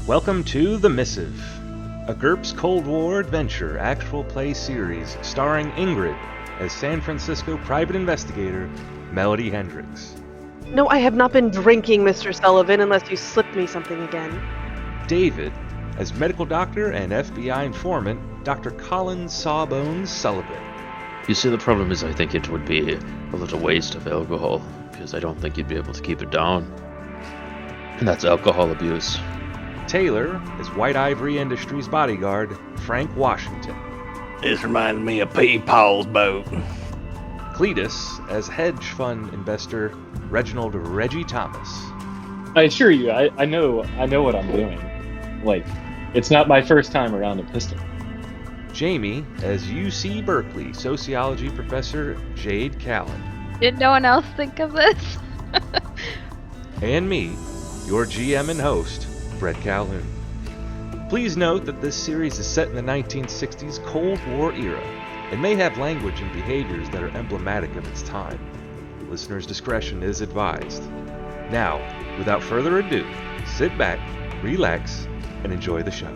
Welcome to The Missive, a GURPS Cold War adventure actual play series starring Ingrid as San Francisco private investigator Melody Hendricks, No, I have not been drinking, Mr. Sullivan, unless you slipped me something again. David as medical doctor and FBI informant Dr. Colin Sawbones Sullivan. You see, the problem is I think it would be a little waste of alcohol, because I don't think you'd be able to keep it down. And that's alcohol abuse. Taylor as White Ivory Industries bodyguard Frank Washington. This reminded me of Paul's boat. Cletus as hedge fund investor Reginald Reggie Thomas. I assure you, I know what I'm doing. Like, it's not my first time around a pistol. Jamie as UC Berkeley sociology professor Jade Callan. Did no one else think of this? And me, your GM and host, Brett Calhoun. Please note that this series is set in the 1960s Cold War era and may have language and behaviors that are emblematic of its time. Listener's discretion is advised. Now, without further ado, sit back, relax, and enjoy the show.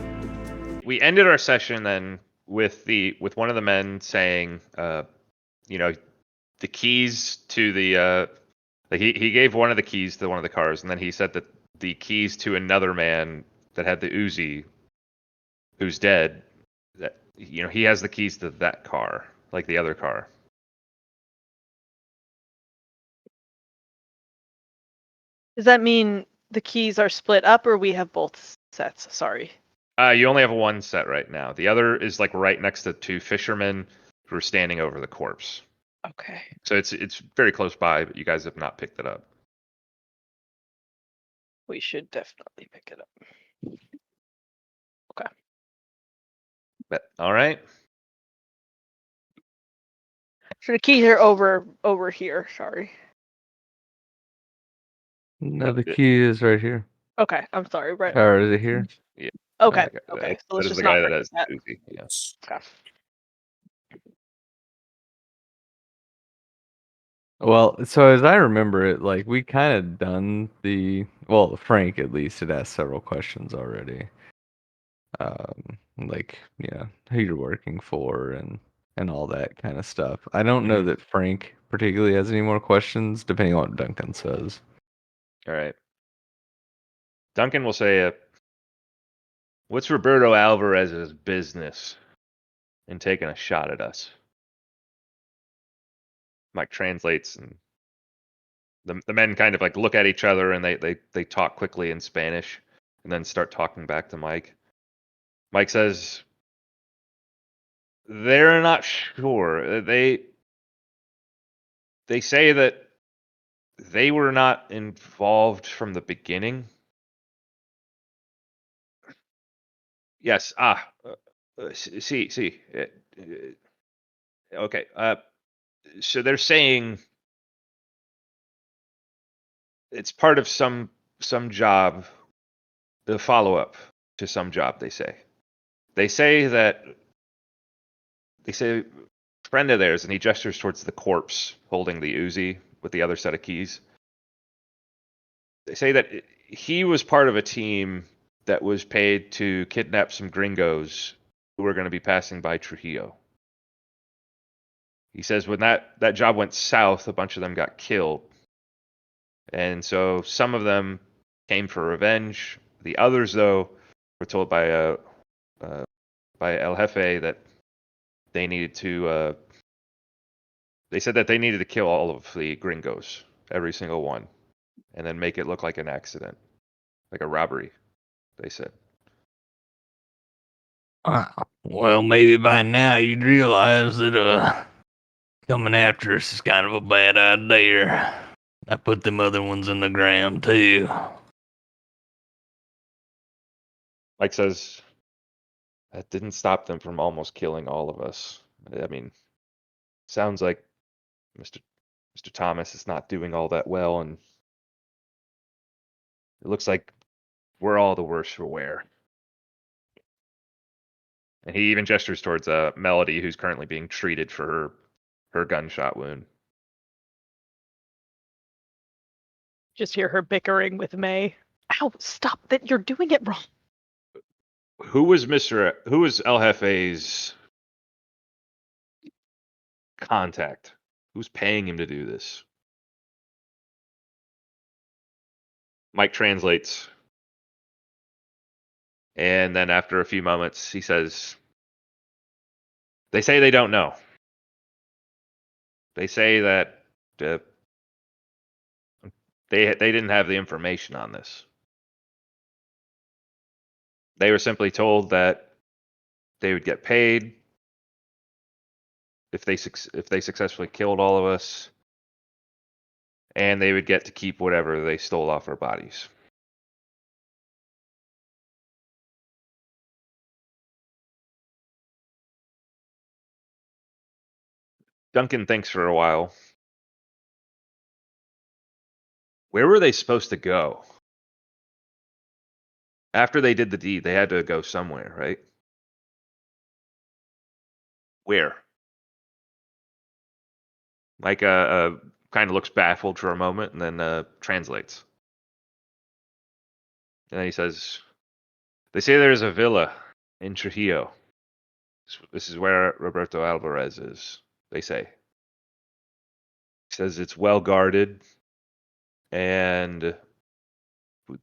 We ended our session then with one of the men saying, the keys to the he gave one of the keys to one of the cars, and then he said that the keys to another man that had the Uzi, who's dead, that he has the keys to that car, like the other car. Does that mean the keys are split up, or we have both sets? Sorry. You only have one set right now. The other is like right next to two fishermen who are standing over the corpse. Okay. So it's very close by, but you guys have not picked it up. We should definitely pick it up. Okay. But all right. So the keys are over here. Sorry. No, the key is right here. Okay, I'm sorry, Brett. Or is it here? Yeah. Okay. Okay. So That let's is just the not guy that forget has that. the Uzi. Yes. Okay. Well, so as I remember it, like we kind of done Frank at least had asked several questions already. Like, who you're working for and all that kind of stuff. I don't know that Frank particularly has any more questions, depending on what Duncan says. All right. Duncan will say, what's Roberto Alvarez's business in taking a shot at us? Mike translates, and the men kind of like look at each other, and they talk quickly in Spanish, and then start talking back to Mike. Mike says, they're not sure. They say that they were not involved from the beginning. Yes. See. Okay. So they're saying it's part of some job, the follow-up to some job, they say. They say a friend of theirs, and he gestures towards the corpse holding the Uzi with the other set of keys. They say that he was part of a team that was paid to kidnap some gringos who were going to be passing by Trujillo. He says when that job went south, a bunch of them got killed. And so some of them came for revenge. The others, though, were told by El Jefe that they needed to. They said that they needed to kill all of the gringos, every single one, and then make it look like an accident, like a robbery. They said. Well, maybe by now you'd realize that coming after us is kind of a bad idea. I put them other ones in the ground too. Mike says that didn't stop them from almost killing all of us. I mean, sounds like Mr. Thomas is not doing all that well, and it looks like we're all the worse for wear. And he even gestures towards Melody, who's currently being treated for her gunshot wound. Just hear her bickering with May. Ow! Stop! That you're doing it wrong. Who was El Jefe's contact? Who's paying him to do this? Mike translates. And then after a few moments, he says, they say they don't know. They say that they didn't have the information on this. They were simply told that they would get paid if they successfully killed all of us, and they would get to keep whatever they stole off our bodies. Duncan thinks for a while. Where were they supposed to go? After they did the deed, they had to go somewhere, right? Where? Mike kind of looks baffled for a moment and then translates. And then he says, they say there's a villa in Trujillo. This is where Roberto Alvarez is, they say. He says it's well guarded, and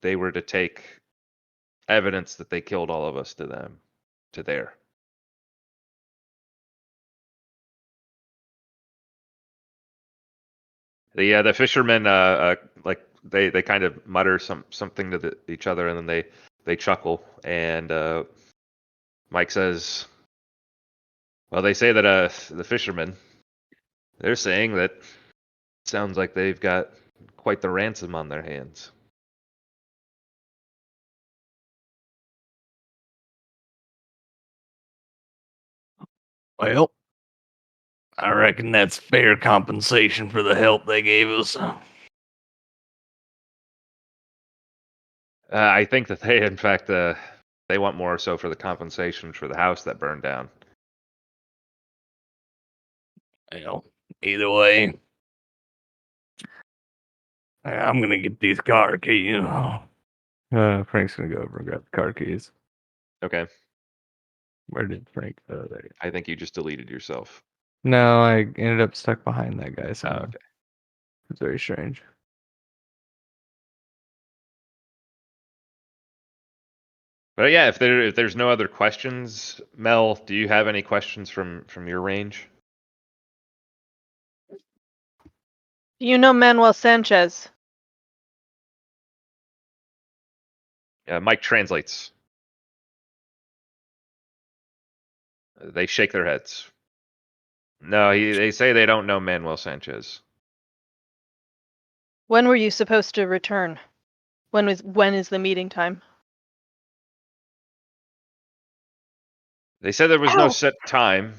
they were to take evidence that they killed all of us to there. The fishermen like they kind of mutter something to each other, and then they chuckle, and Mike says, well, they say that the fishermen, they're saying that it sounds like they've got quite the ransom on their hands. Well, I reckon that's fair compensation for the help they gave us. I think that they, in fact, they want more so for the compensation for the house that burned down. Well, either way, I'm gonna get these car keys. Frank's gonna go over and grab the car keys. Okay, Where did Frank go? There. I think you just deleted yourself. No, I ended up stuck behind that guy. So Oh, okay. it's very strange. But yeah, if there's no other questions, Mel, do you have any questions from your range? Do you know Manuel Sanchez? Mike translates. They shake their heads. No, they say they don't know Manuel Sanchez. When were you supposed to return? When is the meeting time? They said there was no Ow! set time.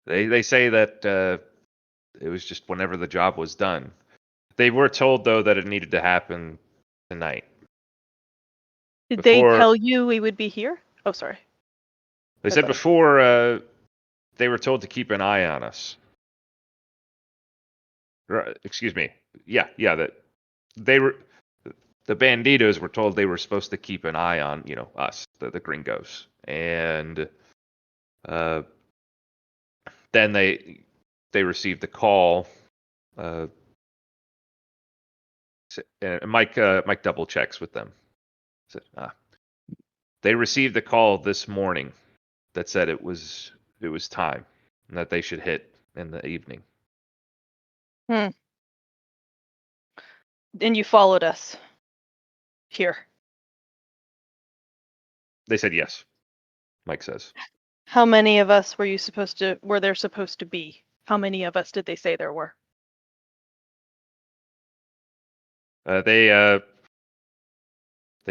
They say that it was just whenever the job was done. They were told though that it needed to happen tonight. Did they Before- tell you we would be here? Oh, sorry. They said Okay. before they were told to keep an eye on us. Excuse me. Yeah, that they were the banditos were told they were supposed to keep an eye on, us, the gringos. And then they received the call. And Mike double checks with them. Said, they received the call this morning that said it was time and that they should hit in the evening. And you followed us here. They said yes. Mike says. How many of us were there supposed to be? How many of us did they say there were? They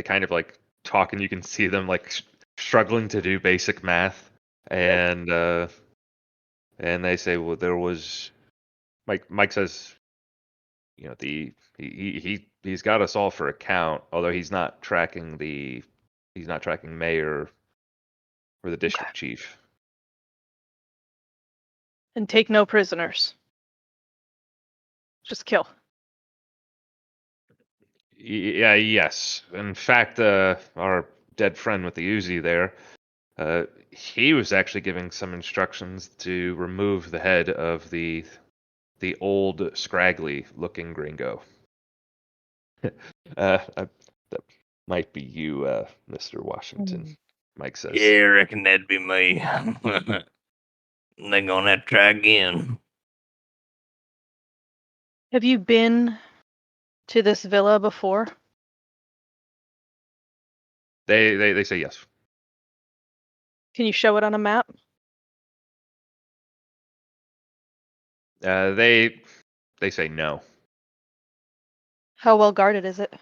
kind of like talk, and you can see them like struggling to do basic math, and they say, well, there was. Mike says, he's got us all for a count, although he's not tracking mayor or the district chief. And take no prisoners. Just kill. Yeah, yes. In fact, our dead friend with the Uzi there, he was actually giving some instructions to remove the head of the old, scraggly-looking gringo. That might be you, Mr. Washington. Mike says. Yeah, I reckon that'd be me. They're gonna have to try again. Have you been to this villa before? They say yes. Can you show it on a map? They say no. How well guarded is it?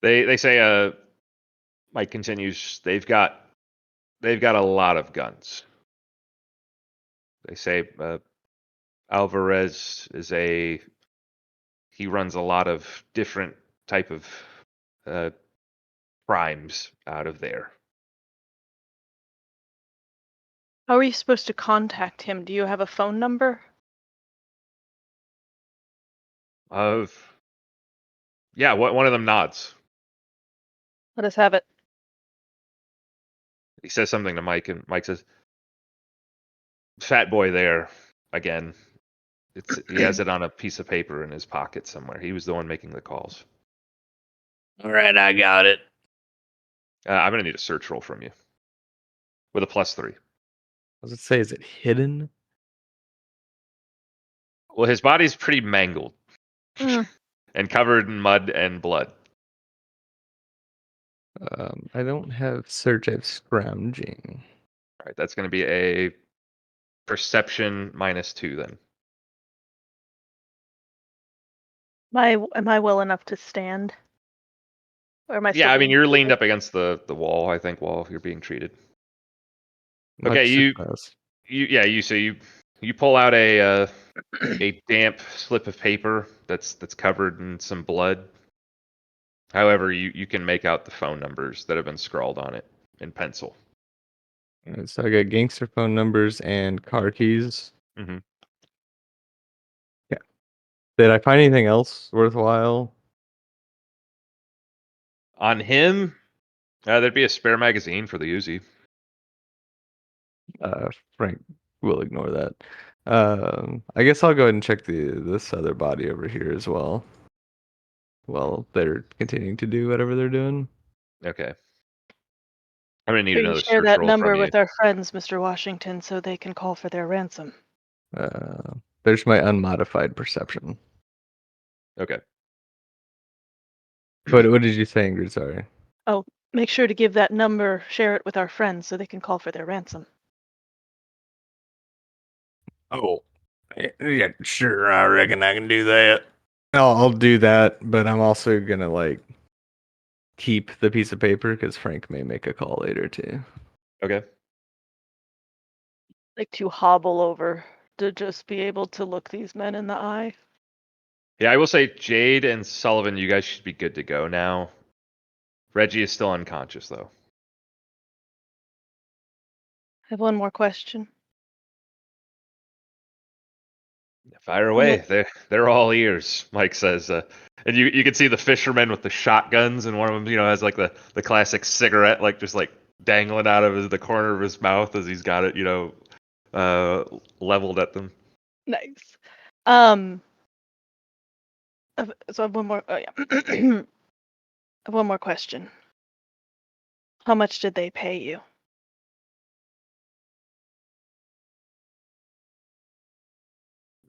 They say Mike continues. They've got a lot of guns. They say Alvarez is he runs a lot of different type of crimes out of there. How are you supposed to contact him? Do you have a phone number? Yeah, one of them nods. Let us have it. He says something to Mike, and Mike says, "Fat boy there again." He has it on a piece of paper in his pocket somewhere. He was the one making the calls. All right, I got it. I'm gonna need a search roll from you with a +3. Does it say, is it hidden? Well, his body's pretty mangled Mm. and covered in mud and blood. I don't have search, I have scrounging. All right, that's gonna be a perception -2 then. Am I well enough to stand? Or am I still Yeah, I mean being you're leaned treated? up against the wall, I think, while you're being treated. Much Okay, success. you pull out a damp slip of paper that's covered in some blood. However, you can make out the phone numbers that have been scrawled on it in pencil. Alright, so I got gangster phone numbers and car keys. Mhm. Yeah. Did I find anything else worthwhile? On him, there'd be a spare magazine for the Uzi. Frank will ignore that. I guess I'll go ahead and check this other body over here as well. While they're continuing to do whatever they're doing. Okay. I'm gonna need Sure, you another share search that roll from number you. with our friends, Mr. Washington, so they can call for their ransom. There's my unmodified perception. Okay. What did you say, Ingrid? Sorry. Oh, make sure to give that number, share it with our friends so they can call for their ransom. Oh, yeah, sure. I reckon I can do that. I'll do that, but I'm also gonna keep the piece of paper because Frank may make a call later too. Okay. Like to hobble over to just be able to look these men in the eye. Yeah, I will say Jade and Sullivan, you guys should be good to go now. Reggie is still unconscious though. I have one more question. Fire away. They're all ears, Mike says. And you can see the fisherman with the shotguns, and one of them, has like the classic cigarette, just dangling out of the corner of his mouth as he's got it, leveled at them. Nice. So I have one more. Oh yeah. I have one more question. How much did they pay you?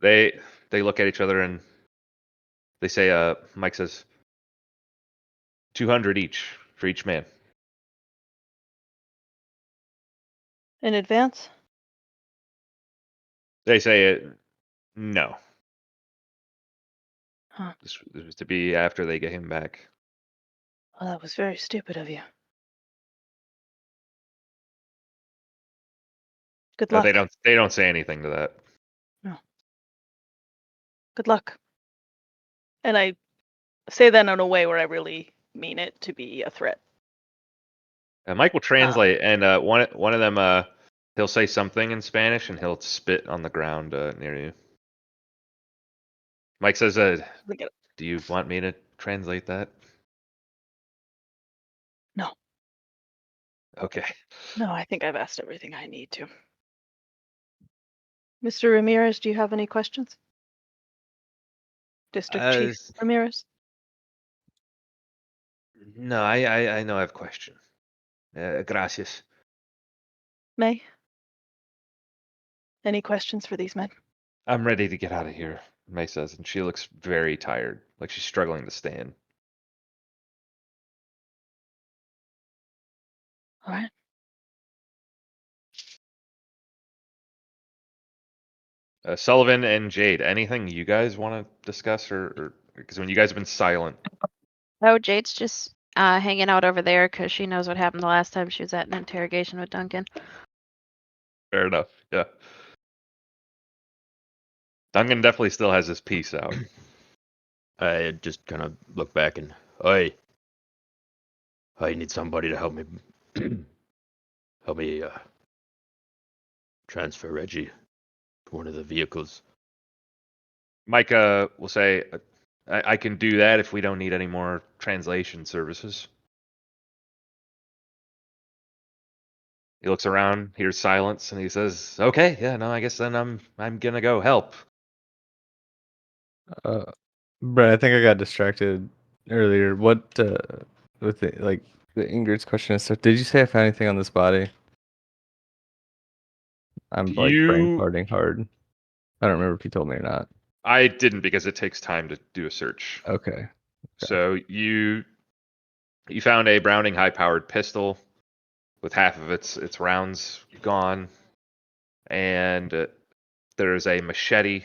They look at each other and they say, Mike says, 200 each for each man. In advance? They say, no. Huh. This was to be after they get him back. Well, that was very stupid of you. Good luck. They don't say anything to that. No. Good luck. And I say that in a way where I really mean it to be a threat. Mike will translate, and one of them, he'll say something in Spanish, and he'll spit on the ground near you. Mike says, Look at- do you want me to translate that? No. Okay. No, I think I've asked everything I need to. Mr. Ramirez, do you have any questions? District Chief Ramirez? No, I know I have a question. Gracias. May? Any questions for these men? I'm ready to get out of here, May says, and she looks very tired, like she's struggling to stand. All right. Sullivan and Jade, anything you guys want to discuss, or because when you guys have been silent, Oh, Jade's just hanging out over there because she knows what happened the last time she was at an interrogation with Duncan. fair enough. Yeah. Duncan definitely still has his piece out. I just kind of look back and, I need somebody to help me, help me transfer Reggie to one of the vehicles. Micah will say, I can do that if we don't need any more translation services. He looks around, hears silence, and he says, "Okay, yeah, no, I guess then I'm gonna go help." Brett, I think I got distracted earlier. What with the Ingrid's question is, so did you say I found anything on this body? I'm like brain You, farting hard. I don't remember if you told me or not. I didn't because it takes time to do a search. Okay. So you found a Browning high-powered pistol with half of its rounds gone, and there's a machete,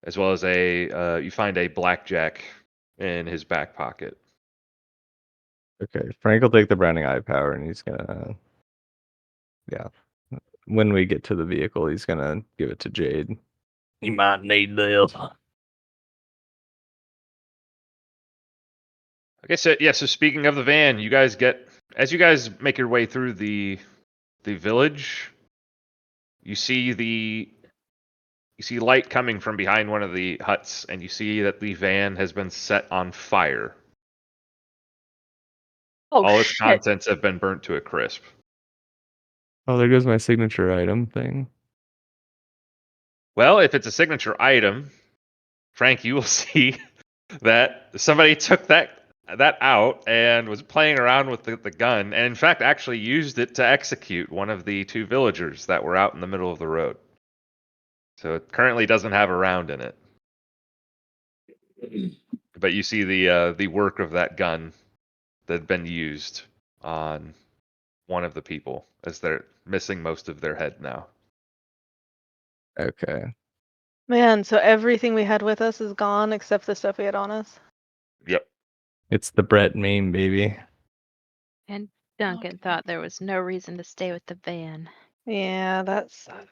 as well as you find a blackjack in his back pocket. Okay. Frank will take the Browning eye power and he's gonna, yeah. When we get to the vehicle, he's gonna give it to Jade. You might need this. Okay, so yeah, so speaking of the van, as you guys make your way through the village, you see light coming from behind one of the huts, and you see that the van has been set on fire. Oh, All its shit. contents have been burnt to a crisp. Oh, there goes my signature item thing. Well, if it's a signature item, Frank, you will see that somebody took that out and was playing around with the gun, and in fact actually used it to execute one of the two villagers that were out in the middle of the road. So it currently doesn't have a round in it. But you see the work of that gun that had been used on one of the people, as they're missing most of their head now. Okay. Man, so everything we had with us is gone except the stuff we had on us? Yep. It's the Brett meme, baby. And Duncan thought there was no reason to stay with the van. Yeah, that sucks.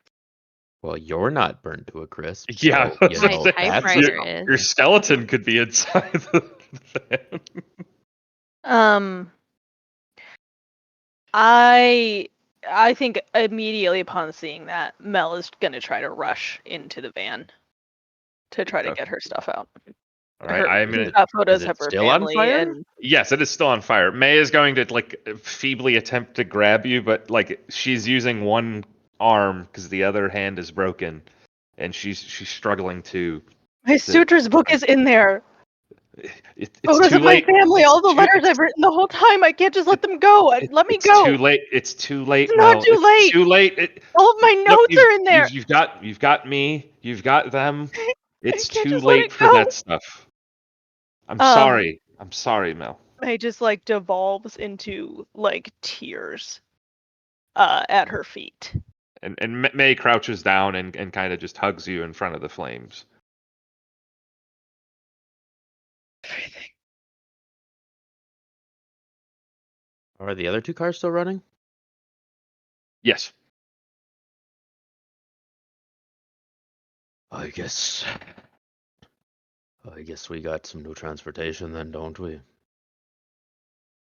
Well, you're not burned to a crisp. Yeah, So, you My know, typewriter your is. skeleton could be inside the van. I think immediately upon seeing that, Mel is gonna try to rush into the van to try to Okay. get her stuff out. All right, I'm She's gonna. got photos Is it of her still on family fire? and Yes, it is still on fire. May is going to feebly attempt to grab you, but she's using one arm because the other hand is broken, and she's struggling to. my suture's book is in there. It's Photos too of my late. family, all the Too- letters I've written the whole time. I can't just let them go. Let me It's go. too late. It's too late. It's not Mel. too It's late. too late. All of my Look, notes are in there. You've got me. You've got them. It's can't too just let late it for go. that stuff. I'm sorry. I'm sorry, Mel. May just devolves into tears at her feet. And May crouches down and kind of just hugs you in front of the flames. Everything. Are the other two cars still running? Yes. I guess we got some new transportation then, don't we?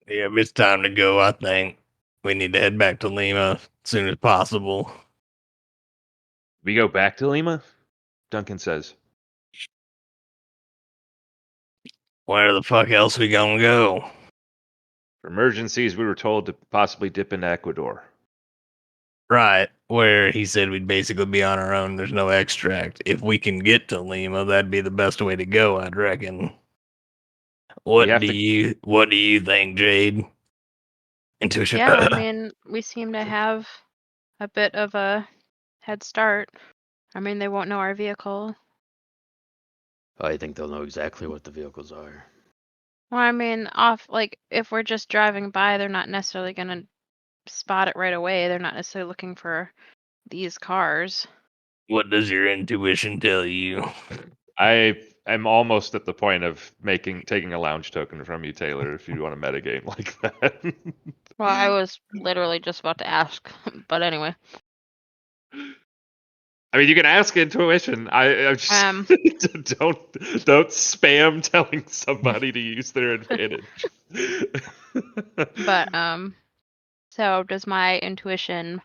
Yeah, if it's time to go, I think we need to head back to Lima as soon as possible. We go back to Lima? Duncan says. Where the fuck else we gonna go? For emergencies, we were told to possibly dip into Ecuador. Right, where he said we'd basically be on our own. There's no extract. If we can get to Lima, that'd be the best way to go, I'd reckon. What have do to- you think, Jade? Intuition. Yeah, I mean, we seem to have a bit of a head start. I mean, they won't know our vehicle. I think they'll know exactly what the vehicles are. Well, I mean, if we're just driving by, they're not necessarily gonna spot it right away. They're not necessarily looking for these cars. What does your intuition tell you? I am almost at the point of taking a lounge token from you, Taylor, if you want a metagame like that. Well, I was literally just about to ask, but anyway. I mean, you can ask intuition. I just don't spam telling somebody to use their advantage. But so does my intuition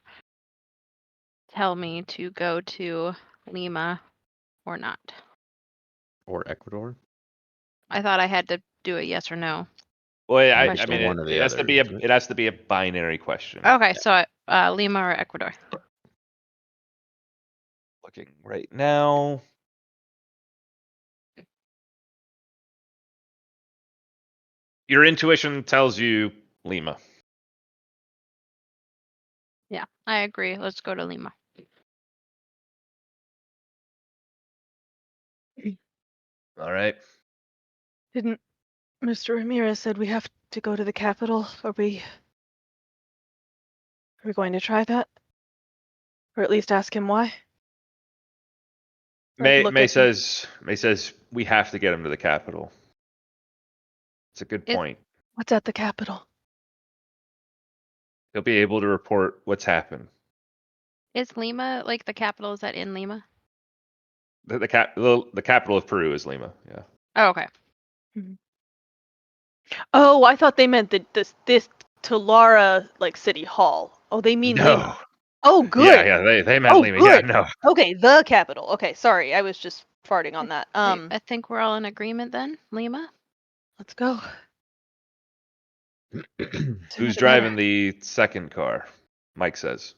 tell me to go to Lima or not? Or Ecuador? I thought I had to do a yes or no. Well, I Question. mean, One or the it has to other, be isn't it? it has to be a binary question. Okay, so Lima or Ecuador? Looking right now. Your intuition tells you Lima. Yeah, I agree. Let's go to Lima. All right. Didn't Mr. Ramirez said we have to go to the capital? Are we going to try that? Or at least ask him why? Like, May at him. says we have to get him to the capital. It's a good point. What's at the capital? He'll be able to report what's happened. Is Lima like the capital? Is that in Lima? The capital of Peru is Lima. Yeah. Oh, okay. Oh, I thought they meant this Tulara like city hall. Oh, they mean No. Lima. Oh, good. Yeah. They meant Oh, Lima. good. Yeah. No. Okay, the capital. Okay, sorry, I was just farting on that. I think we're all in agreement then. Lima. Let's go. Who's driving the second car? Mike says.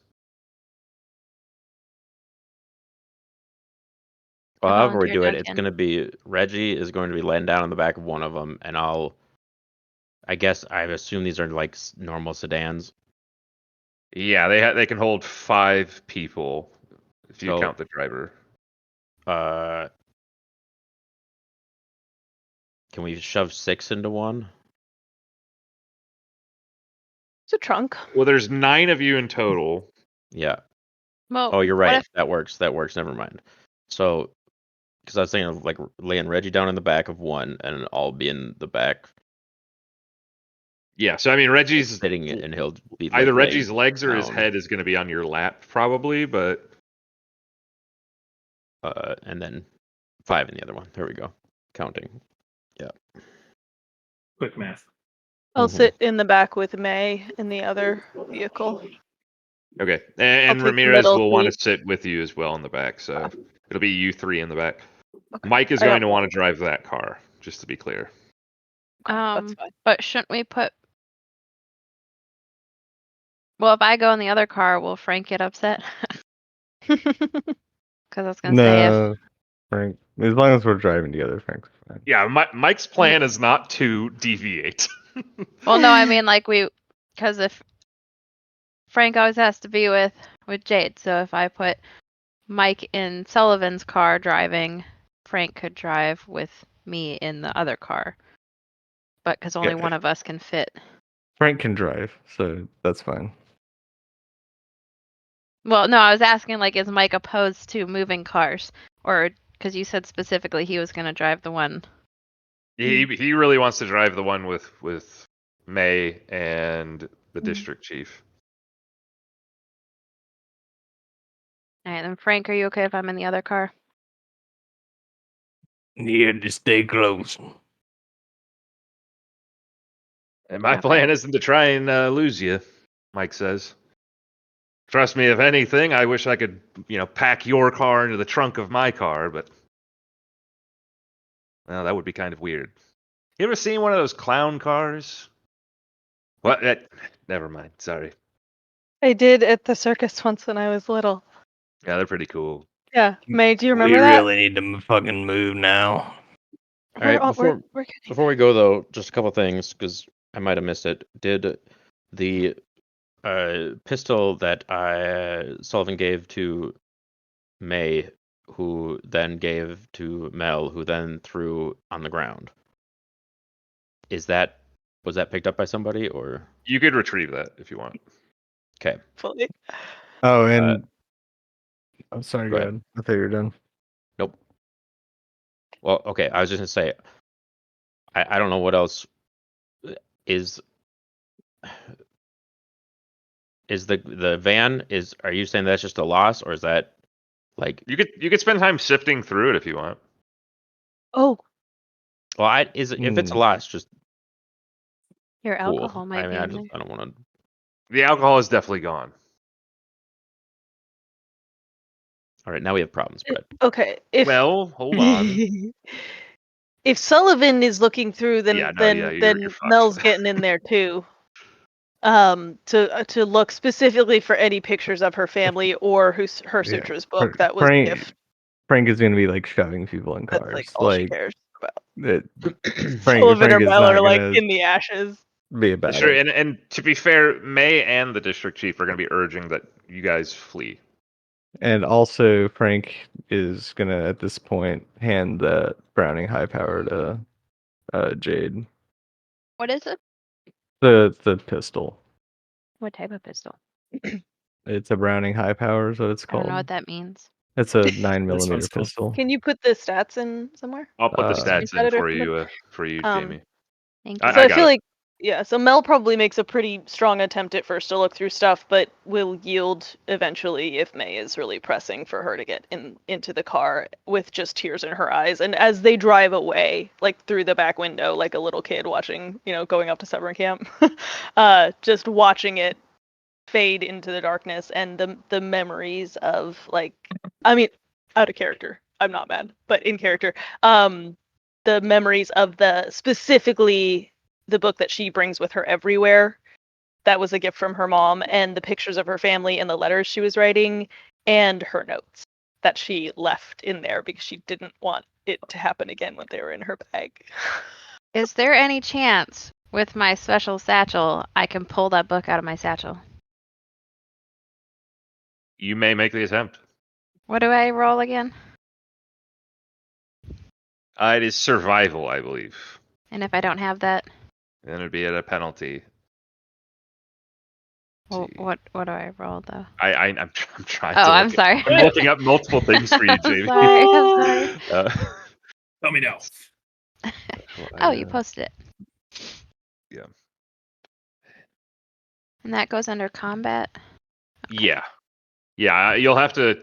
Well, I however we volunteer do it, it's Duncan. going to be Reggie is going to be laying down on the back of one of them, and I guess I assume these are like normal sedans. Yeah, they can hold 5 people if you So, count the driver. Can we shove 6 into one? It's a trunk. Well, there's 9 of you in total. Yeah. Well, Oh, you're what right. if- That works. Never mind. So, because I was thinking of like laying Reggie down in the back of one, and I'll be in the back Yeah, so I mean Reggie's sitting, and he'll be like, either laying Reggie's legs or his down. head is going to be on your lap, probably. But And then 5 in the other one. There we go. Counting. Yeah. Quick math. I'll Mhm. sit in the back with May in the other vehicle. okay, I'll and take the Ramirez middle will want to seat. sit with you as well in the back. So it'll be you 3 in the back. Okay. Mike is I going don't- to want to drive that car, just to be clear. That's fine. But shouldn't we put? Well, if I go in the other car, will Frank get upset? Because I was gonna say if No, Frank. As long as we're driving together, Frank's fine. Yeah, Mike's plan is not to deviate. Well, no, I mean like because if Frank always has to be with Jade, so if I put Mike in Sullivan's car driving, Frank could drive with me in the other car. But because only Yeah. one of us can fit. Frank can drive, so that's fine. Well, no, I was asking like, is Mike opposed to moving cars, or because you said specifically he was going to drive the one? He really wants to drive the one with May and the district chief. All right, then Frank, are you okay if I'm in the other car? Yeah, just stay close. And my Okay. plan isn't to try and lose you, Mike says. Trust me, if anything, I wish I could, pack your car into the trunk of my car, but well, that would be kind of weird. You ever seen one of those clown cars? What? Never mind. Sorry. I did at the circus once when I was little. Yeah, they're pretty cool. Yeah, May, do you We remember that? really need to fucking move now. All right, We're getting before we go though, just a couple things because I might have missed it. Did the pistol that Sullivan gave to May, who then gave to Mel, who then threw on the ground, was that picked up by somebody or? You could retrieve that if you want. Okay, fully. Oh, and I'm sorry. go Go ahead. ahead. I thought you were done. Nope. Well, okay. I was just gonna say, I don't know what else is the van is. Are you saying that's just a loss, or is that like? You could spend time sifting through it if you want. Oh, Well, if it's a loss, just Your cool. alcohol might I be mean, in there. I don't want to. The alcohol is definitely gone. All right, now we have problems, Brett. okay. If Well, hold on. if Sullivan is looking through, then you're fucked. Mel's getting in there too. To look specifically for any pictures of her family or her Yeah. suture's book that was a gift. Frank is gonna be like shoving people in That's cars. like all she cares about. Frank Sullivan or is Mel not are like gonna in the ashes. be about Sure, it. and to be fair, May and the district chief are going to be urging that you guys flee. And also, Frank is gonna at this point hand the Browning high power to Jade. What is it? The pistol. What type of pistol? It's a Browning high power is what it's I don't know called. what that means. It's a 9 That's what millimeter it's called. pistol. Can you put the stats in somewhere? I'll put the stats in Screenshot it or for you, something? Jamie. Thank So you. I got feel it. like, yeah, so Mel probably makes a pretty strong attempt at first to look through stuff, but will yield eventually if May is really pressing for her to get into the car with just tears in her eyes. And as they drive away, like through the back window, like a little kid watching, going up to summer camp, just watching it fade into the darkness and the memories of out of character. I'm not mad, but in character. The memories of specifically the book that she brings with her everywhere. That was a gift from her mom, and the pictures of her family and the letters she was writing, and her notes that she left in there because she didn't want it to happen again when they were in her bag. Is there any chance with my special satchel I can pull that book out of my satchel? You may make the attempt. What do I roll again? It is survival, I believe. And if I don't have that, Then it'd be at a penalty. well, what do I roll though? I'm trying. Oh, to I'm sorry. I'm looking up multiple things for you, Jamie. I'm sorry. Let me know. Oh, you posted it. Yeah. And that goes under combat? Yeah. You'll have to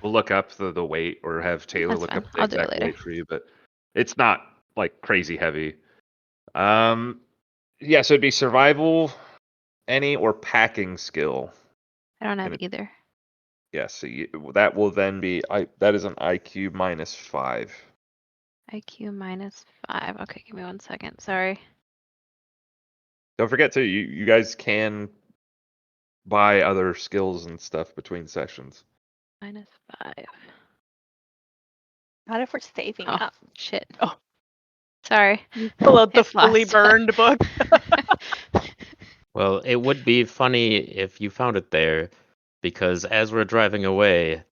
look up the weight or have Taylor That's look fine. up the I'll do it exact later. weight for you, but it's not like crazy heavy. So it'd be survival, any or packing skill. I don't have And either. Yeah, so that will then be that is an IQ -5. IQ -5. Okay, give me 1 second. Sorry. Don't forget to you guys can buy other skills and stuff between sessions. -5. Not if we're saving Oh, up. shit. Oh. Sorry. Pull out the It's fully lost. burned book. Well, it would be funny if you found it there, because as we're driving away,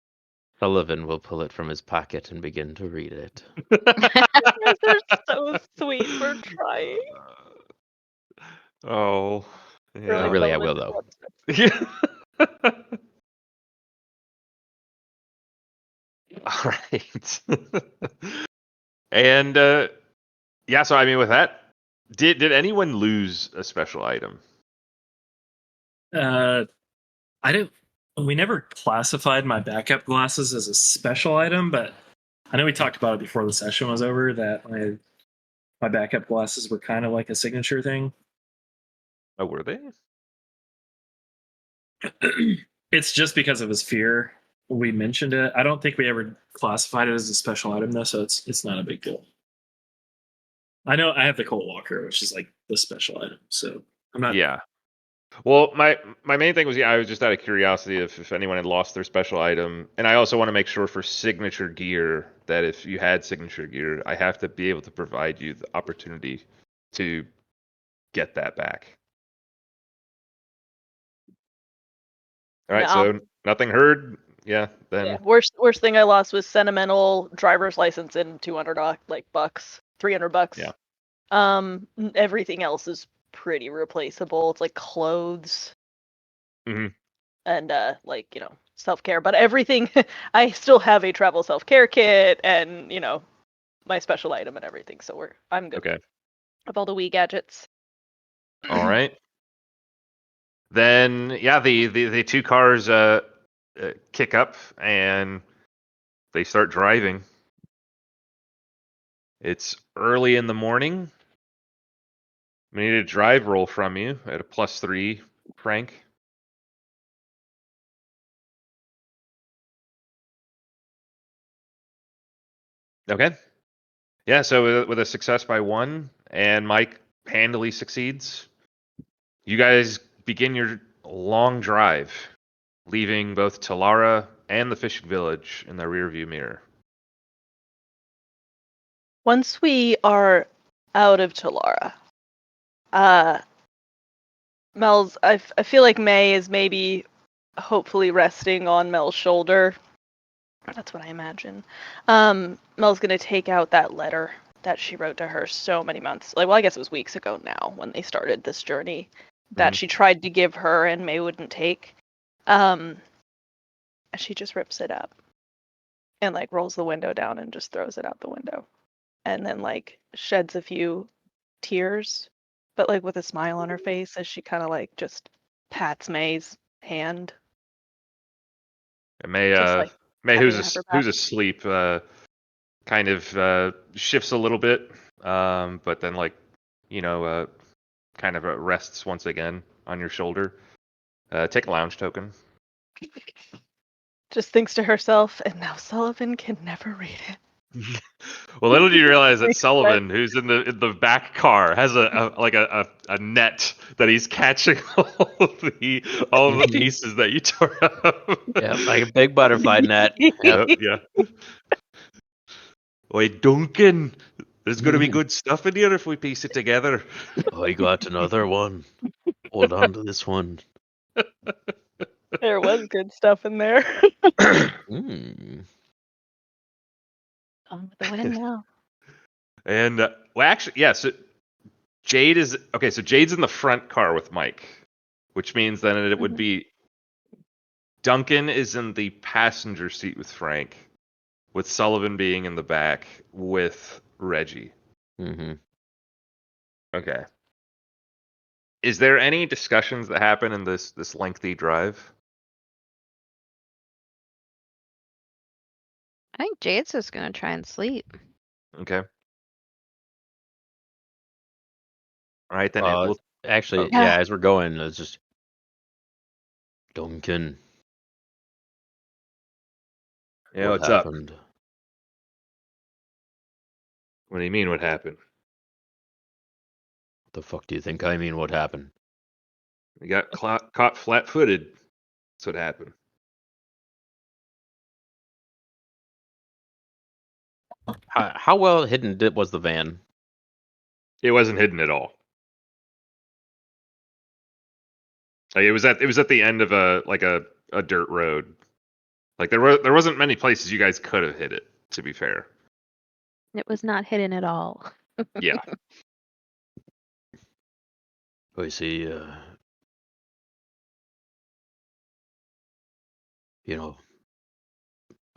Sullivan will pull it from his pocket and begin to read it. They're so sweet for trying. Oh. No, really, I will though. All right. And so I mean, with that, did anyone lose a special item? I didn't. We never classified my backup glasses as a special item, but I know we talked about it before the session was over that my backup glasses were kind of like a signature thing. Oh, were they? It's just because of his fear. We mentioned it. I don't think we ever classified it as a special item though, so it's not a big deal. I know I have the Colt Walker, which is like the special item, so I'm not. Yeah. Well, my main thing was, I was just out of curiosity if anyone had lost their special item, and I also want to make sure for signature gear that if you had signature gear, I have to be able to provide you the opportunity to get that back. All right, No. so nothing heard. Yeah, then Yeah. Worst thing I lost was sentimental driver's license and 200 bucks, 300 bucks. Yeah. Everything else is pretty replaceable. It's like clothes Mhm. and self-care, but everything I still have a travel self-care kit and, my special item and everything. So I'm good Okay. with all the Wii gadgets. All right. Then yeah, the two cars kick up and they start driving. It's early in the morning. We need a drive roll from you at a +3, Frank. Okay. Yeah, so with a success by 1, and Mike handily succeeds, you guys begin your long drive, leaving both Talara and the fishing village in the rearview mirror. Once we are out of Talara, I feel like May is maybe hopefully resting on Mel's shoulder. That's what I imagine. Mel's gonna take out that letter that she wrote to her so many months, I guess it was weeks ago now when they started this journey, that Mhm. she tried to give her and May wouldn't take. And she just rips it up and rolls the window down and just throws it out the window. And then sheds a few tears, but with a smile on her face as she kind of just pats May's hand, And May, just May, happy to have her back. who's asleep, kind of shifts a little bit, but then kind of rests once again on your shoulder. Take a lounge token. Just thinks to herself, and now Sullivan can never read it. Well, little do you realize that Makes Sullivan, who's in the back car, has a net that he's catching all of the pieces that you tore up. Yeah, like a big butterfly net. Yep. Yeah. Wait, Duncan, there's going to be good stuff in here if we piece it together. I got another one. Hold on to this one. There was good stuff in there. Mm. On with the wind now. And well, actually, yeah. So Jade is okay. So Jade's in the front car with Mike, which means then it would be Duncan is in the passenger seat with Frank, with Sullivan being in the back with Reggie. Mm-hmm. Okay. Is there any discussions that happen in this lengthy drive? I think Jade's just gonna try and sleep. Okay. All right then. We'll, Actually, oh. yeah, as we're going, it's just Duncan. Yeah, What what's up? happened? What do you mean? What happened? What the fuck do you think I mean? What happened? We got caught flat-footed. That's what happened. How well hidden was the van? It wasn't hidden at all. It was at the end of a dirt road. There wasn't many places you guys could have hid it. To be fair. It was not hidden at all. Yeah. I see.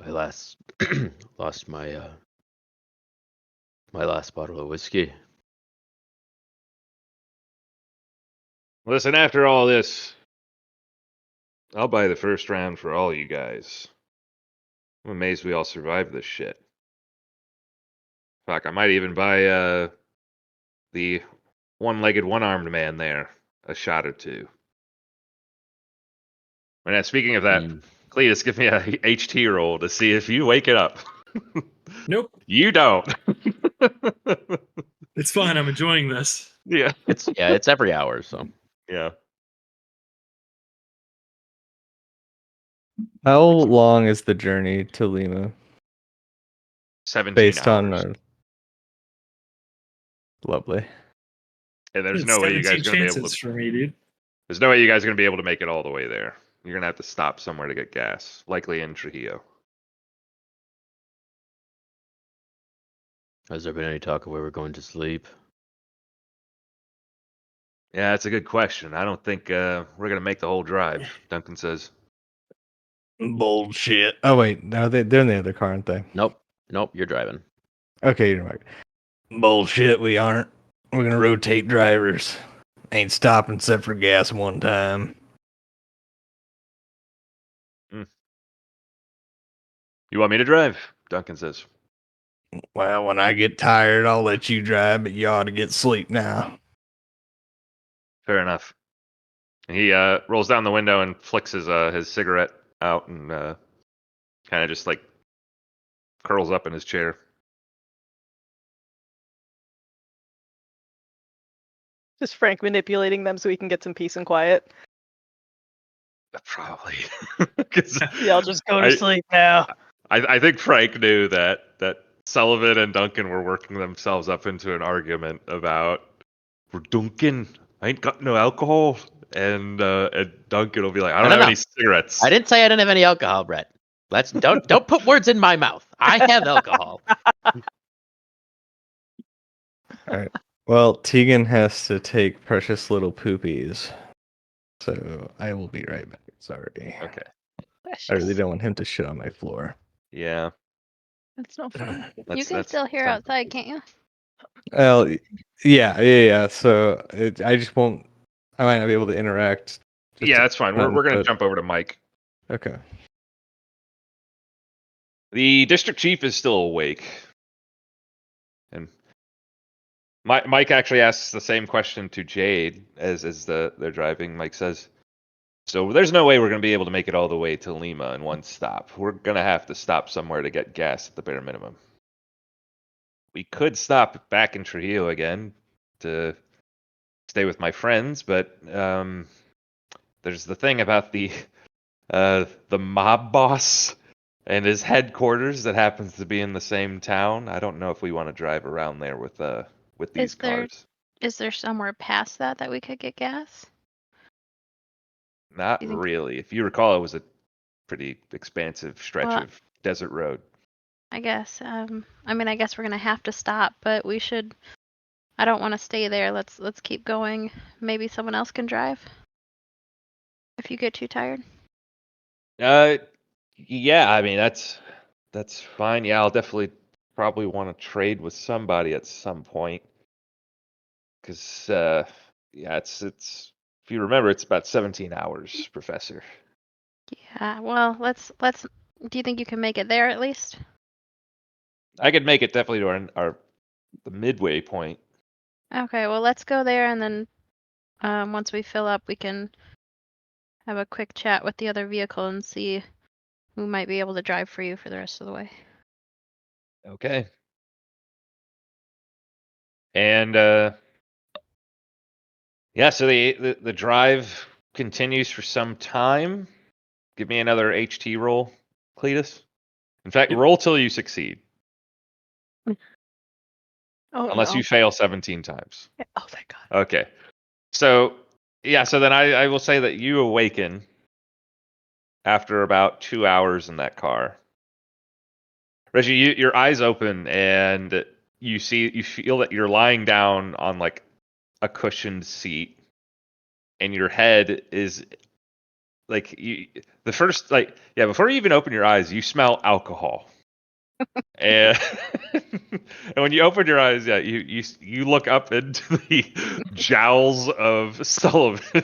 I lost my last bottle of whiskey. Listen, after all this, I'll buy the first round for all you guys. I'm amazed we all survived this shit. Fuck, I might even buy the one-legged, one-armed man there a shot or two. And speaking of that, Cletus, give me a HT roll to see if you wake it up. Nope. You don't. It's fine. I'm enjoying this. Yeah. It's every hour, so Yeah. How long is the journey to Lima 17 based on hours. our... Lovely. And there's It's no way you guys 17 are going to be able chances to. for me, dude. There's no way you guys are going to be able to make it all the way there. You're going to have to stop somewhere to get gas, likely in Trujillo. has there been any talk of where we're going to sleep? Yeah, that's a good question. I don't think we're going to make the whole drive, Duncan says. Bullshit. Oh wait, no, they're in the other car, aren't they? Nope, you're driving. Okay, you're right. Bullshit, we aren't. We're gonna rotate drivers. Ain't stopping except for gas one time. You want me to drive? Duncan says. Well, when I get tired, I'll let you drive, but you ought to get sleep now. Fair enough. And he rolls down the window and flicks his cigarette out and kind of just like curls up in his chair. Just Frank manipulating them so he can get some peace and quiet. Probably. 'Cause Yeah, I'll just go to sleep now. I think Frank knew that Sullivan and Duncan were working themselves up into an argument about, "Well, Duncan, I ain't got no alcohol," and Duncan will be like, "I don't No, have no. any cigarettes." I didn't say I didn't have any alcohol, Brett. Don't put words in my mouth. I have alcohol. All right. Well, Tegan has to take precious little poopies, so I will be right back. Sorry. Okay. I really don't want him to shit on my floor. Yeah. That's no fun. You can still hear fine. outside, can't you? Well, yeah. So I just won't. I might not be able to interact. just Yeah, a that's fine. ton, We're gonna but- jump over to Mike. Okay. The district chief is still awake, and Mike actually asks the same question to Jade as they're driving. Mike says, "So there's no way we're going to be able to make it all the way to Lima in one stop. We're going to have to stop somewhere to get gas at the bare minimum. We could stop back in Trujillo again to stay with my friends, but there's the thing about the mob boss and his headquarters that happens to be in the same town. I don't know if we want to drive around there with these cars. Is there somewhere past that we could get gas? Not You think- really. If you recall, it was a pretty expansive stretch Well, of desert road. I guess. I guess we're gonna have to stop, but we should. I don't want to stay there. Let's keep going. Maybe someone else can drive. If you get too tired. Yeah, I mean that's fine. Yeah, I'll definitely probably want to trade with somebody at some point. Cause yeah, it's if you remember, it's about 17 hours, Professor. Yeah. Well, let's. Do you think you can make it there at least? I could make it definitely to the midway point. Okay. Well, let's go there, and then once we fill up, we can have a quick chat with the other vehicle and see who might be able to drive for you for the rest of the way. Okay. And yeah, so the drive continues for some time. Give me another HT roll, Cletus. In fact, roll till you succeed. Oh, Unless no. you fail 17 times. Oh, thank God. Okay. So, yeah, so then I will say that you awaken after about 2 hours in that car. Reggie, your eyes open and you feel that you're lying down on like a cushioned seat and your head is like before you even open your eyes, you smell alcohol. And, and when you open your eyes, yeah, you look up into the jowls of Sullivan,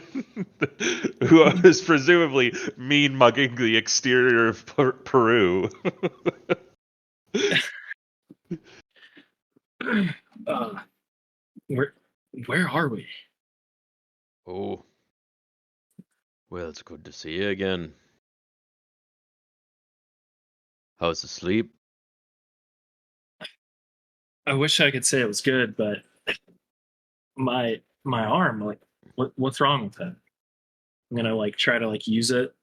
who is presumably mean mugging the exterior of Peru. Where are we? Oh, Well, it's good to see you again. How's the sleep? I wish I could say it was good, but my arm, like, what's wrong with that? I'm gonna like try to like use it.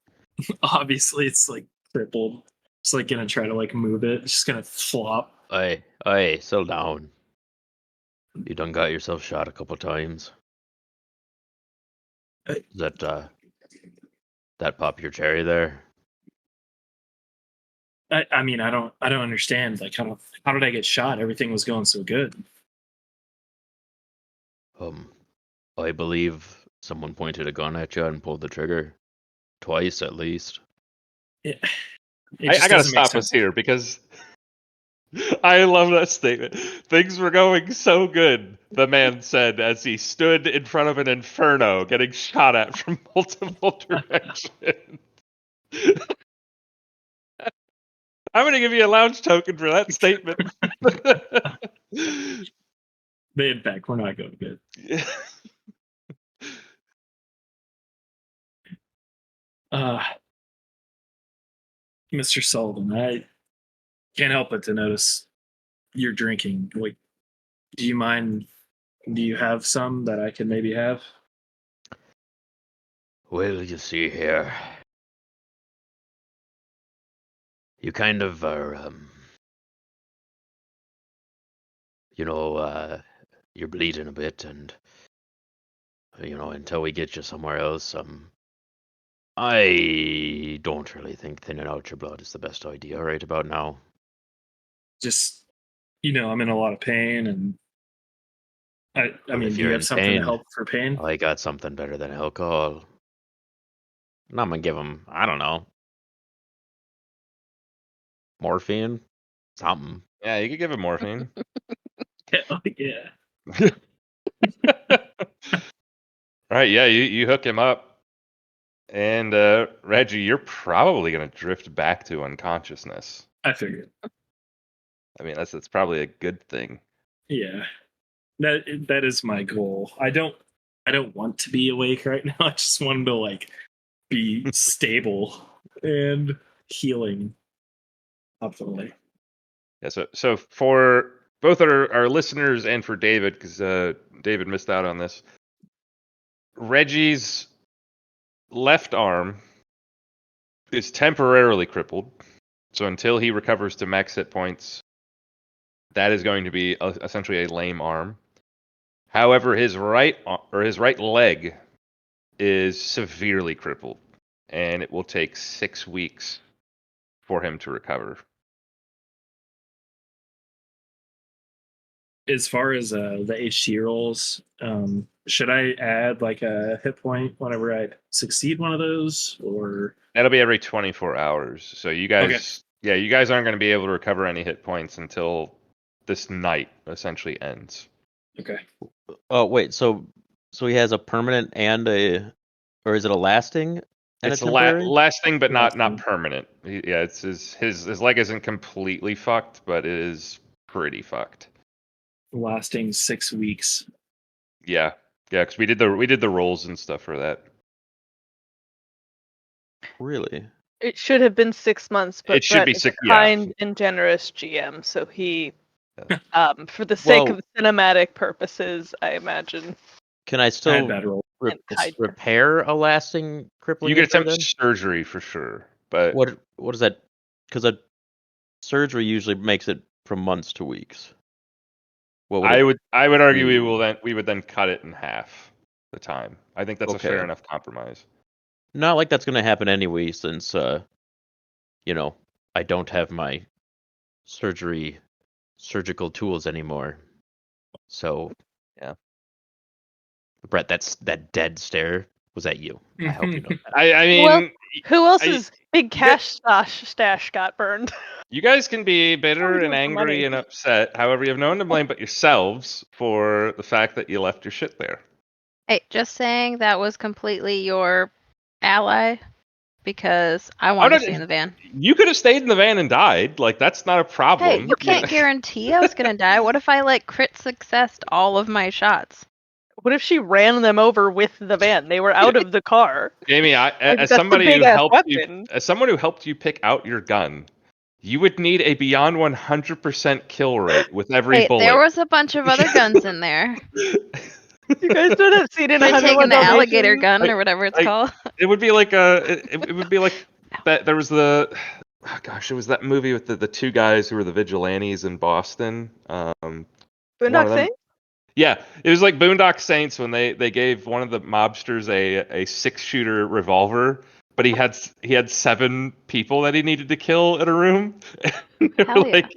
Obviously, it's like crippled. Just like gonna try to like move it. It's just gonna flop. Hey, settle down. You done got yourself shot a couple times. Hey. Is that pop your cherry there? I mean, I don't understand. Like, how did I get shot? Everything was going so good. I believe someone pointed a gun at you and pulled the trigger. Twice at least. It I just gotta doesn't make stop us sense. here because I love that statement. Things were going so good, the man said as he stood in front of an inferno getting shot at from multiple directions. I'm going to give you a lounge token for that statement. The impact, we're not going good. Mr. Sullivan, I can't help but to notice you're drinking. Like, do you mind? Do you have some that I could maybe have? Well, you see here. You kind of are, you're bleeding a bit, and, until we get you somewhere else, I don't really think thinning out your blood is the best idea right about now. Just, I'm in a lot of pain, and I Well, mean, if do you you're have in something to pain, help for pain? I got something better than alcohol. And I'm gonna give him, I don't know, morphine? Something. Yeah, you could give him morphine. Yeah. All right, yeah, you hook him up. And Reggie, you're probably going to drift back to unconsciousness. I figured. I mean, that's probably a good thing. Yeah, that is my goal. I don't want to be awake right now. I just want to like be stable and healing optimally. Yeah, so for both our listeners and for David, because David missed out on this, Reggie's left arm is temporarily crippled. So until he recovers to max hit points, that is going to be essentially a lame arm. However, his right leg is severely crippled, and it will take 6 weeks for him to recover. As far as the HT rolls, should I add like a hit point whenever I succeed one of those, or That'll be every 24 hours. So you guys, Okay. you guys aren't going to be able to recover any hit points until this night essentially ends. okay? Oh, wait, so he has a permanent and or is it a lasting and It's a temporary? lasting, but not Lasting. permanent. Yeah, it's his leg isn't completely fucked, but it is pretty fucked. Lasting 6 weeks. Yeah, because we did the rolls and stuff for that. Really? It should have been 6 months, but It should Brett be is six. a Yeah. kind and generous GM, so he, for the sake Well- of cinematic purposes, I imagine. Can I I had still bad roll. repair a lasting crippling You could injury attempt then? surgery for sure, but What is that? Because a surgery usually makes it from months to weeks. What would it? I would argue do? we would then cut it in half the time. I think that's a Okay. fair enough compromise. Not like that's going to happen anyway, since I don't have my surgical tools anymore. So Yeah. Brett, that dead stare was at you. I hope you know that. I mean, Well, Who else's big you cash stash got burned? you guys can be bitter What are we and doing for angry money? and upset. However, you have no one to blame but yourselves for the fact that you left your shit there. Hey, just saying that was completely your ally because I wanted no, to stay in the van. You could have stayed in the van and died. Like, that's not a problem. Hey, you can't guarantee I was gonna die. What if I crit successed all of my shots? What if she ran them over with the van? They were out of the car. Jamie, Like, as that's a somebody who big-ass helped you, weapon. as someone who helped you pick out your gun, you would need a beyond 100% kill rate with every Wait, bullet. there was a bunch of other guns in there. You guys know that scene in Am I 101 taking the alligator Dalmatians? gun or whatever it's like- called? It would be like it would be like that. There was the, oh gosh, it was that movie with the two guys who were the vigilantes in Boston. One Boondock of them- Saints? Yeah, it was like Boondock Saints when they gave one of the mobsters a 6-shooter revolver, but he had 7 people that he needed to kill in a room. They were Hell yeah. like,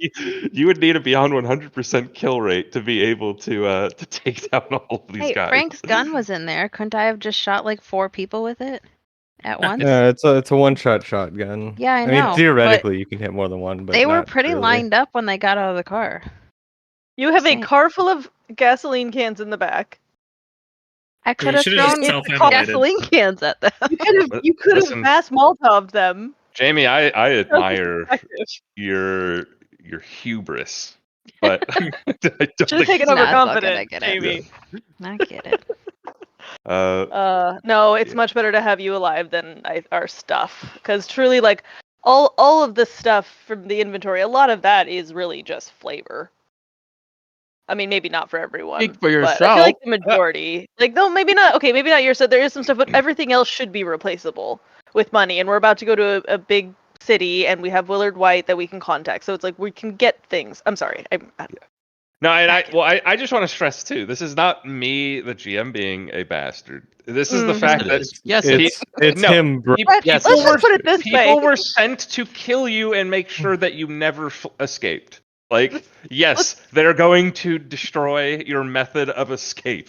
you would need a beyond 100% kill rate to be able to take down all of these Hey, guys. Frank's gun was in there. Couldn't I have just shot like 4 people with it at once? Yeah, it's a one-shot shotgun. Yeah, I I mean, know, theoretically, you can hit more than one, but they were not pretty really. lined up when they got out of the car. You have a Same. car full of gasoline cans in the back. I could have should've just thrown self-immolated. gasoline cans at them. You could have Listen. mass Molotov'd them. Jamie, I admire Effective. your hubris, but I don't Should have think. taken Nah, it's all good, overconfident, I get it. Jamie. I get it. No, it's Yeah. much better to have you alive than our stuff. Because truly, like, all of the stuff from the inventory, a lot of that is really just flavor. I mean, maybe not for everyone. Speak for But I yourself. feel like the majority, like, no, maybe not. Okay, maybe not your stuff. There is some stuff, but everything else should be replaceable with money. And we're about to go to a big city, and we have Willard White that we can contact. So it's like we can get things. I'm sorry. No, and I just want to stress too. This is not me, the GM, being a bastard. This is the Mhm. fact Yes, it that is. Yes, it is. It's no, him, bro. Let's Yes, just it is. put it this way. people were sent to kill you and make sure that you never escaped. Like, yes, they're going to destroy your method of escape.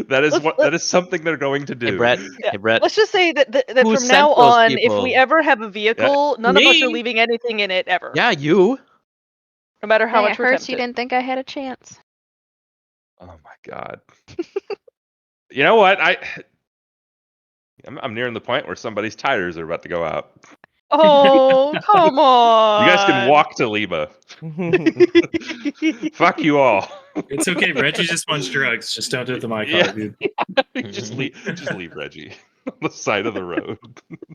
That is something they're going to do. Hey, Brett. Yeah. Hey, Brett. Let's just say that Who from sent now those on, if people? we ever have a vehicle, none of us Me. are leaving anything in it ever. Yeah, you. No matter how Dang, much it we're hurts you tempted. didn't think I had a chance. Oh my god. You know what? I'm nearing the point where somebody's tires are about to go out. Oh, come on. You guys can walk to Lima. Fuck you all. It's okay. Reggie just wants drugs. Just don't do it to my car, Yeah. dude. just leave Reggie on the side of the road.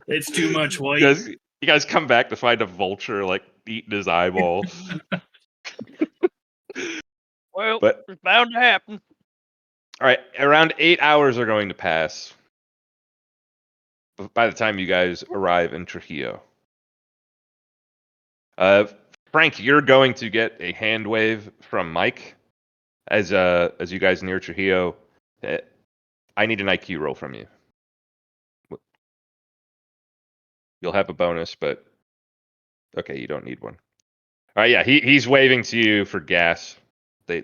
It's too much white. You guys come back to find a vulture like eating his eyeball. Well, But it's bound to happen. all right, around 8 hours are going to pass by the time you guys arrive in Trujillo. Frank, you're going to get a hand wave from Mike as you guys near Trujillo. I need an IQ roll from you. You'll have a bonus, but okay, you don't need one. All right, yeah, he's waving to you for gas. They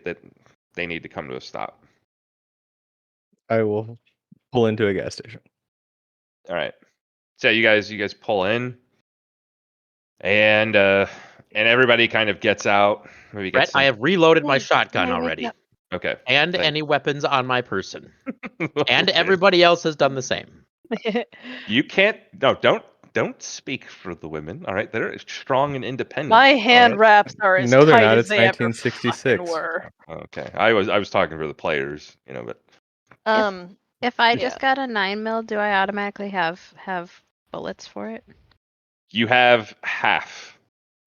need to come to a stop. I will pull into a gas station. All right. So you guys pull in, and everybody kind of gets out. Maybe Brett, gets some... I have reloaded my Hey, shotgun hey, wake already. up. Okay. And Thank- any weapons on my person. And Okay. everybody else has done the same. You can't. No, don't speak for the women. All right, they're strong and independent. My all hand right? wraps are as No, they're tight not. as It's they ever 1966. fucking were. Okay, I was talking for the players, but If I Yeah. just got a 9mm, do I automatically have bullets for it? you have half.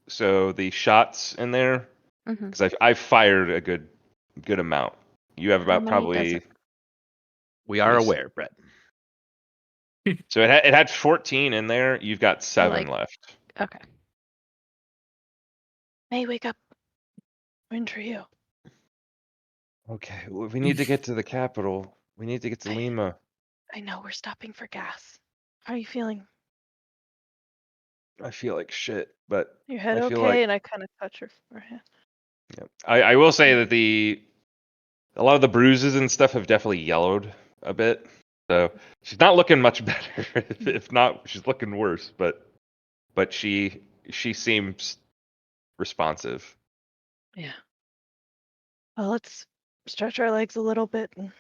So the shots in there, Mm-hmm. because I've fired a good amount. You have about many does probably. it- We are Yes. aware, Brett. So it had 14 in there. You've got 7 like- left. Okay. May, wake up. We're in Trio. Okay, well, we need to get to the capital. We need to get to I- Lima. I know we're stopping for gas. How are you feeling? I feel like shit, but Your head I okay? feel like- And I kind of touch her forehead. yeah. I will say that a lot of the bruises and stuff have definitely yellowed a bit. So she's not looking much better. If not, she's looking worse. But she seems responsive. Yeah. Well, let's stretch our legs a little bit and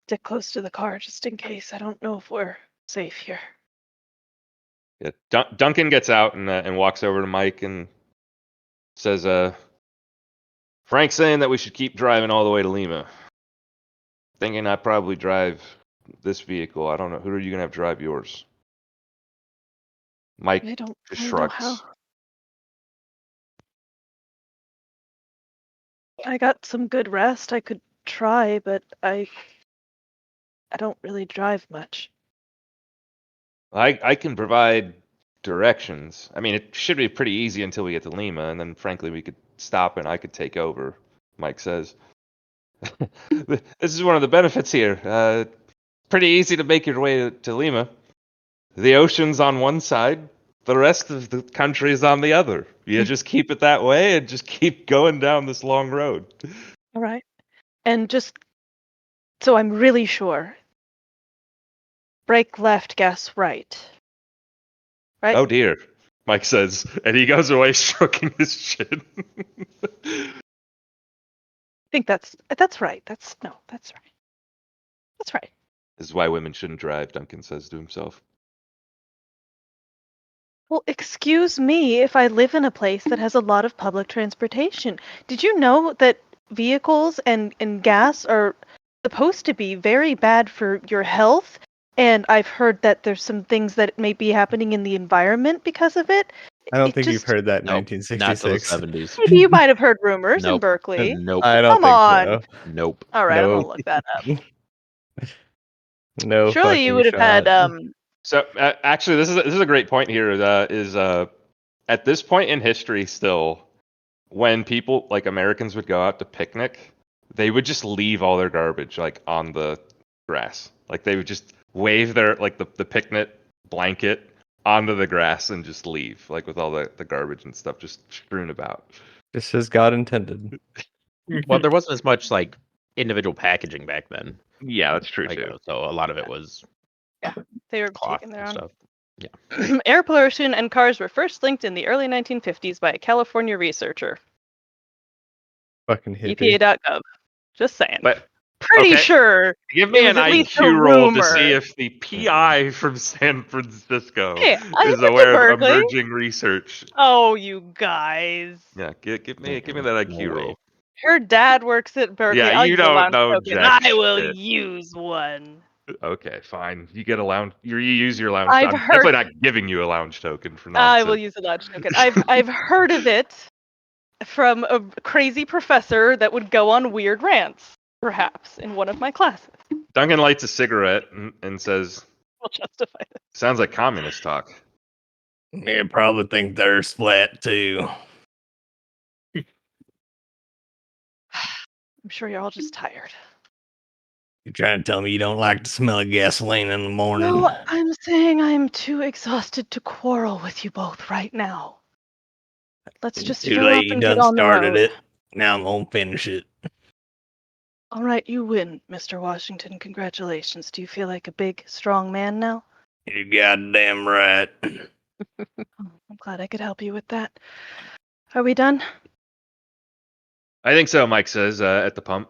stick close to the car just in case. I don't know if we're safe here. Yeah, Duncan gets out and walks over to Mike and says, Frank's saying that we should keep driving all the way to Lima. Thinking I probably drive this vehicle. I don't know. Who are you gonna have drive yours? Mike I don't just really know how. shrugs. I got some good rest. I could try, but I don't really drive much. I can provide directions. I mean, it should be pretty easy until we get to Lima, and then frankly we could stop and I could take over. Mike says. This is one of the benefits here. Pretty easy to make your way to Lima. The ocean's on one side, the rest of the country is on the other. You just keep it that way and just keep going down this long road. All right. And just so I'm really sure. Brake left, gas right. Right? Oh dear, Mike says, and he goes away stroking his chin. I think that's right. That's right. That's right. This is why women shouldn't drive, Duncan says to himself. Well, excuse me if I live in a place that has a lot of public transportation. Did you know that vehicles and gas are supposed to be very bad for your health? And I've heard that there's some things that may be happening in the environment because of it. I don't It think you've just- heard that in Nope, not till the 1966. 70s. Maybe you might have heard rumors in Nope. Berkeley. Nope. I don't Come think on. so. Nope. All right, I'm No. gonna look that up. No Surely you fucking would have had shot. So actually, this is a great point here. Is at this point in history, still, when people like Americans would go out to picnic, they would just leave all their garbage like on the grass. Like they would just wave their like the picnic blanket onto the grass and just leave, like with all the garbage and stuff just strewn about. Just as God intended. Well, there wasn't as much like individual packaging back then. Yeah, that's true Like, too. so a lot of it was they were cloth taking their and own. stuff. Air pollution and cars were first linked in the early 1950s by a California researcher. Fucking hippie. EPA.gov. Just saying. But Pretty okay. sure. give me It an was at least a IQ roll to rumor. see if the PI from San Francisco Hey, I is went to aware of Berkeley. emerging research. Oh, you guys. Yeah, give me that IQ No way. roll. Her dad works at Berkeley. Yeah, I'll you use a don't lounge know token. jack I will shit. use one. Okay, fine. You get a lounge. You use your lounge. I've I'm heard- definitely not giving you a lounge token for I nonsense. will use a lounge token. I've heard of it from a crazy professor that would go on weird rants, perhaps, in one of my classes. Duncan lights a cigarette and says, We'll justify this. "Sounds like communist talk." Yeah, probably think theirs flat too. I'm sure you're all just tired. You're trying to tell me you don't like the smell of gasoline in the morning? No, I'm saying I'm too exhausted to quarrel with you both right now. Let's just Too fill late, up you and done get on the started road. it. Now I'm gonna finish it. All right, you win, Mr. Washington. Congratulations. Do you feel like a big, strong man now? You're goddamn right. Oh, I'm glad I could help you with that. Are we done? I think so, Mike says at the pump.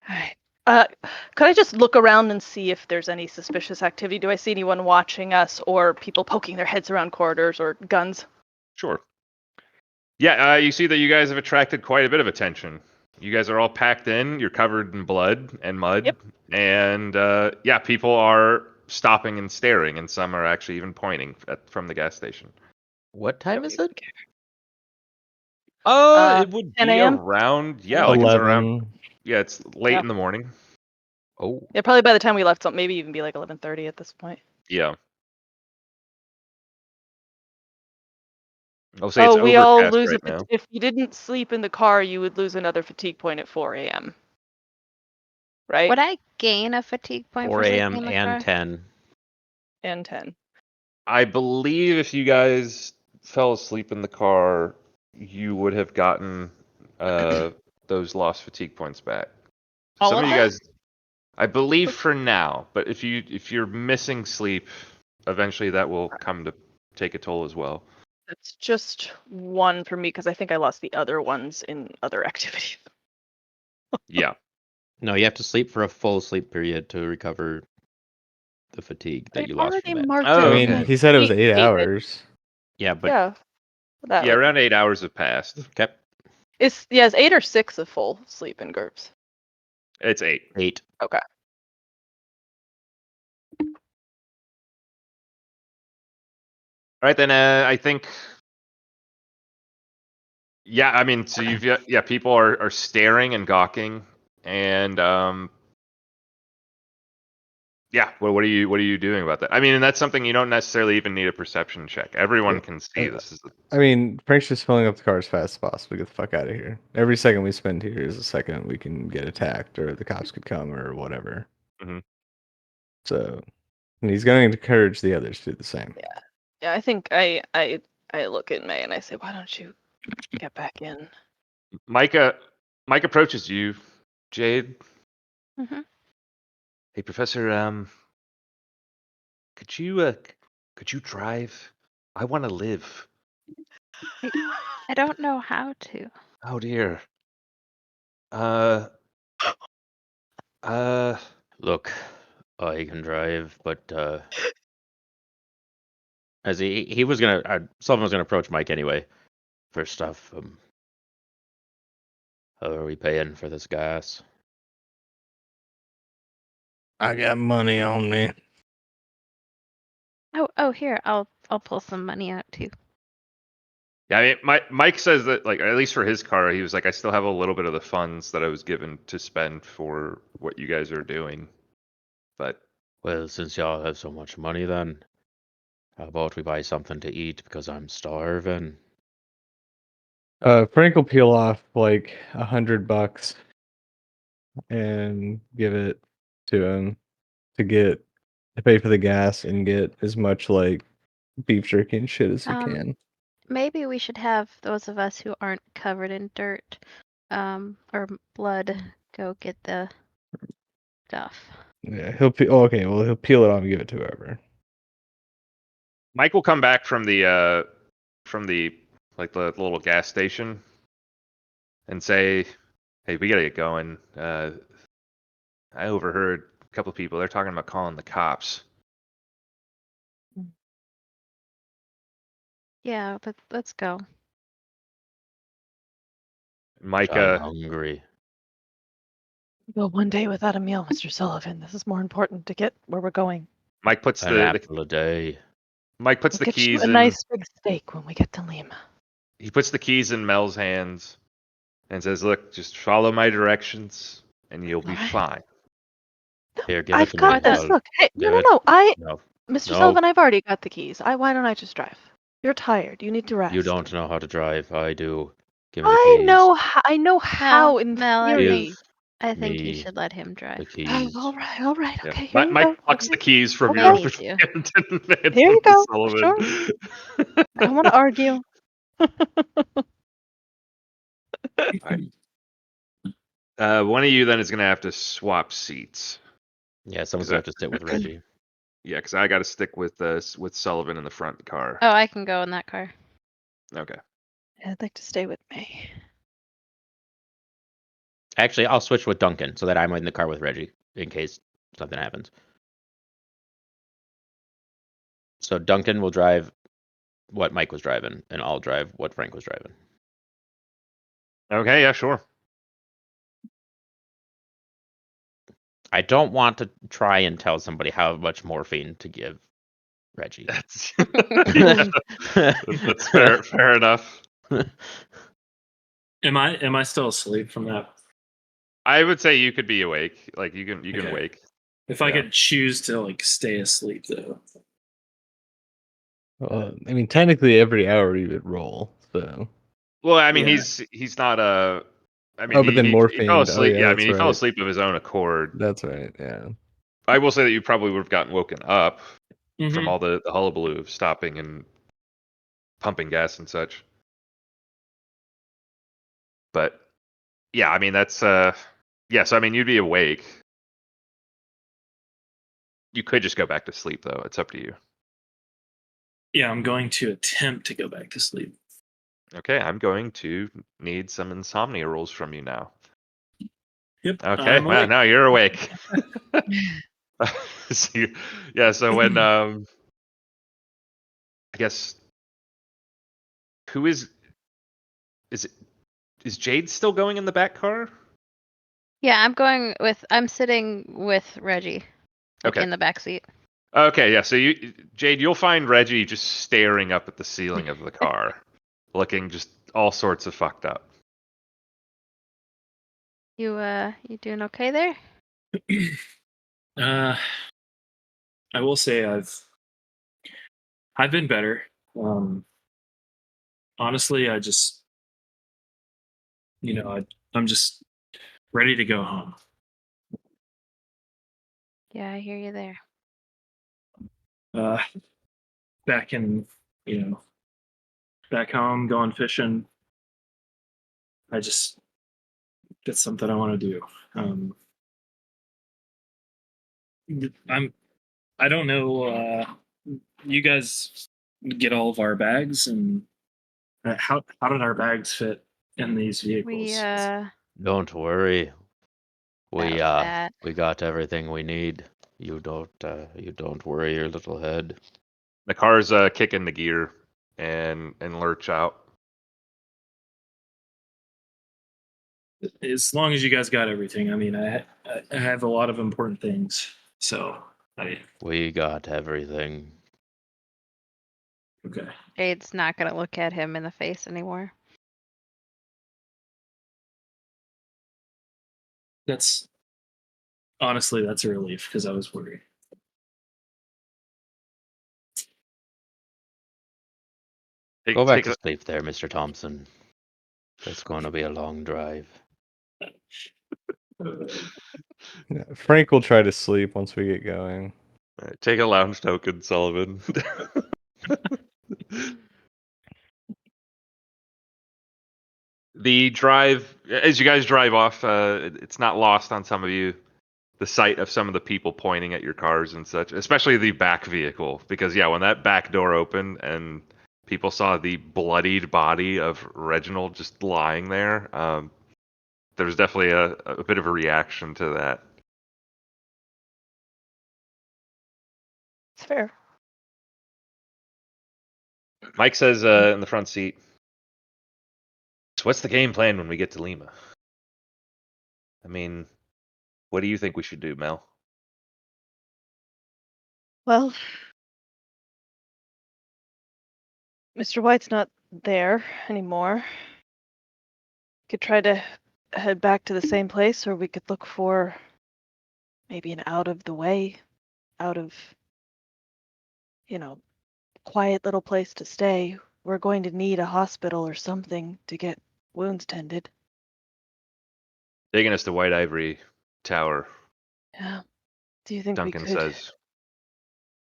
All right. Could I just look around and see if there's any suspicious activity? Do I see anyone watching us or people poking their heads around corridors or guns? Sure. Yeah, you see that you guys have attracted quite a bit of attention. You guys are all packed in. You're covered in blood and mud. Yep. And yeah, people are stopping and staring, and some are actually even pointing from the gas station. What time is it? It would 10 be a.m.? around, yeah, like it's around, 11. yeah, it's late Yeah. in the morning. Oh, Yeah, probably by the time we left, maybe even be like 11:30 at this point. Yeah. I'll say it's we all overcast lose right now. if you didn't sleep in the car, you would lose another fatigue point at 4 a.m. Right? Would I gain a fatigue point 4 for sleeping a.m. in the and car? 10. And 10. I believe if you guys fell asleep in the car, you would have gotten those lost fatigue points back. All Some of of you them? guys, I believe for now, but if you're missing sleep, eventually that will come to take a toll as well. That's just one for me because I think I lost the other ones in other activities. Yeah. No, you have to sleep for a full sleep period to recover the fatigue that I've you lost already from it. marked Oh, it I in mean, my he said it was sleep 8 statement. hours. Yeah, but Yeah. That Yeah, would- around 8 hours have passed. okay. It's 8 or 6 of full sleep in GURPS. It's 8. 8. Okay. All right, then I think. Yeah, I mean, so people are staring and gawking, and yeah, what are you doing about that? I mean, and that's something you don't necessarily even need a perception check. Everyone can see this is. I mean, Frank's just filling up the car as fast as possible. Get the fuck out of here. Every second we spend here is a second we can get attacked, or the cops could come, or whatever. Mhm. So, and he's going to encourage the others to do the same. Yeah, I think I look at May and I say, why don't you get back in? Mike approaches you, Jade. Mm-hmm. Hey, Professor. Could you drive? I want to live. I don't know how to. Oh dear. Uh. Look, I can drive, but as he was gonna, Sullivan was gonna approach Mike anyway. First off, how are we paying for this gas? I got money on me. Oh, here, I'll pull some money out too. Yeah, I mean, Mike says that, like, at least for his car, he was like, I still have a little bit of the funds that I was given to spend for what you guys are doing. But Well, since y'all have so much money, then how about we buy something to eat because I'm starving? Frank will peel off like $100 and give it to him to pay for the gas and get as much like beef jerky and shit as he can. Maybe we should have those of us who aren't covered in dirt, or blood, go get the stuff. Yeah, he'll he'll peel it off and give it to whoever. Mike will come back from the like the little gas station and say, "Hey, we gotta get going. I overheard a couple of people. They're talking about calling the cops." Yeah, let's go. Mike, I'm hungry. Go one day without a meal, Mr. Sullivan. This is more important to get where we're going. Mike puts An apple a day. Mike puts We'll the get you keys a in. nice big steak when we get to Lima. He puts the keys in Mel's hands and says, "Look, just follow my directions, and you'll be Alright. fine." Here, give it I've to got me. this. I'll Look, hey, give no, it. No, Mr. No. Sullivan, I've already got the keys. Why don't I just drive? You're tired. You need to rest. You don't know how to drive. I do. Give me the I keys. know. I know how in Mel, theory. I think you me should let him the drive. keys. All right. Yeah. Okay, here you Mike go. plucks the Okay. keys from Okay. your May needs you. hand and hands Here you them to go. Sullivan. I don't want to argue. One of you then is gonna have to swap seats. Yeah, someone's Is gonna that- have to sit with Reggie. Yeah, because I got to stick with Sullivan in the front car. Oh, I can go in that car. Okay. I'd like to stay with me. Actually, I'll switch with Duncan so that I'm in the car with Reggie in case something happens. So Duncan will drive what Mike was driving, and I'll drive what Frank was driving. Okay. Yeah. Sure. I don't want to try and tell somebody how much morphine to give Reggie. That's that's fair. Fair enough. Am I still asleep from that? I would say you could be awake. Like you can Okay. wake. If I Yeah. could choose to like stay asleep though. I mean, technically every hour you would roll. So. Well, I mean, Yeah. he's not a. I mean, Oh, but then he morphine. fell Oh, asleep. yeah, Yeah, I that's mean, he fell right. asleep of his own accord. That's right. Yeah. I will say that you probably would have gotten woken up from Mhm. all the hullabaloo of stopping and pumping gas and such. But yeah, I mean that's yeah. So I mean, you'd be awake. You could just go back to sleep though. It's up to you. Yeah, I'm going to attempt to go back to sleep. Okay, I'm going to need some insomnia rolls from you now. Yep. Okay, I'm wow, awake. now you're awake. Yeah, so when I guess who is it Is Jade still going in the back car? Yeah, I'm sitting with Reggie, like Okay. in the back seat. Okay, yeah. So Jade, you'll find Reggie just staring up at the ceiling of the car, looking just all sorts of fucked up. You doing okay there? I will say I've been better. Honestly, I just I'm just ready to go home. Yeah, I hear you there. Back in back home, going fishing. That's something I want to do. I don't know. You guys get all of our bags, and how did our bags fit in these We vehicles? Don't worry. We that. we got everything we need. You don't worry your little head. The car's kick into gear and lurch out. As long as you guys got everything. I mean, I have a lot of important things, so We got everything. okay. Jade's not gonna look at him in the face anymore. That's honestly that's a relief because I was worried. Go back to sleep there, Mr. Thompson. It's going to be a long drive. Yeah, Frank will try to sleep once we get going. Take a lounge token, Sullivan. The drive, as you guys drive off, it's not lost on some of you the sight of some of the people pointing at your cars and such, especially the back vehicle. Because, yeah, when that back door opened and people saw the bloodied body of Reginald just lying there, there was definitely a bit of a reaction to that. It's fair. Mike says in the front seat, "So what's the game plan when we get to Lima? I mean, what do you think we should do, Mel?" Well, Mr. White's not there anymore. Could try to head back to the same place, or we could look for maybe an out of the way, out of, quiet little place to stay. We're going to need a hospital or something to get wounds tended. Taking us to White Ivory Tower, Yeah. Do you think we Duncan could? says.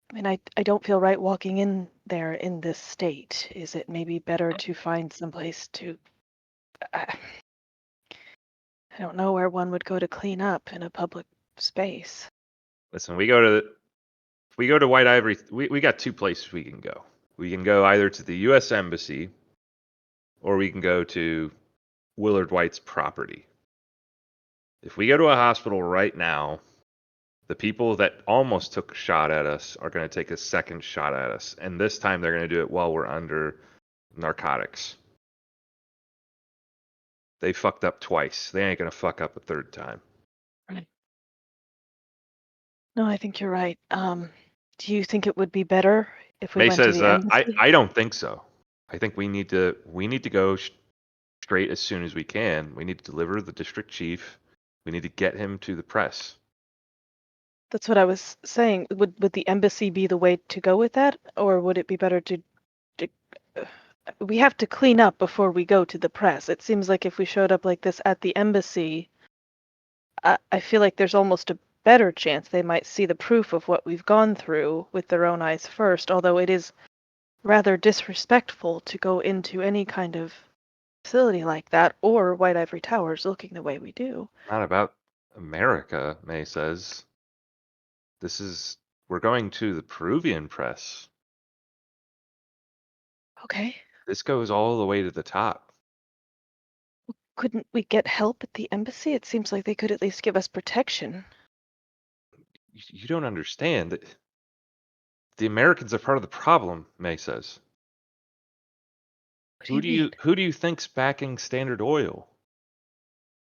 I mean, I don't feel right walking in there in this state. Is it maybe better to find someplace to? I don't know where one would go to clean up in a public space. Listen, if we go to White Ivory, we got two places we can go. We can go either to the U.S. Embassy, or we can go to Willard White's property. If we go to a hospital right now, the people that almost took a shot at us are going to take a second shot at us, and this time they're going to do it while we're under narcotics. They fucked up twice. They ain't going to fuck up a third time. Right. No, I think you're right. Do you think it would be better if we May went to says, the embassy? I don't think so. I think we need to go straight as soon as we can. We need to deliver the district chief. We need to get him to the press. That's what I was saying. Would the embassy be the way to go with that, or would it be better to we have to clean up before we go to the press. It seems like if we showed up like this at the embassy, I feel like there's almost a better chance they might see the proof of what we've gone through with their own eyes first, although it is rather disrespectful to go into any kind of facility like that or White Ivory Towers looking the way we do. Not about America, May says. We're going to the Peruvian press. Okay. This goes all the way to the top. Couldn't we get help at the embassy? It seems like they could at least give us protection. You don't understand. The Americans are part of the problem, May says. What Who do you think's backing Standard Oil?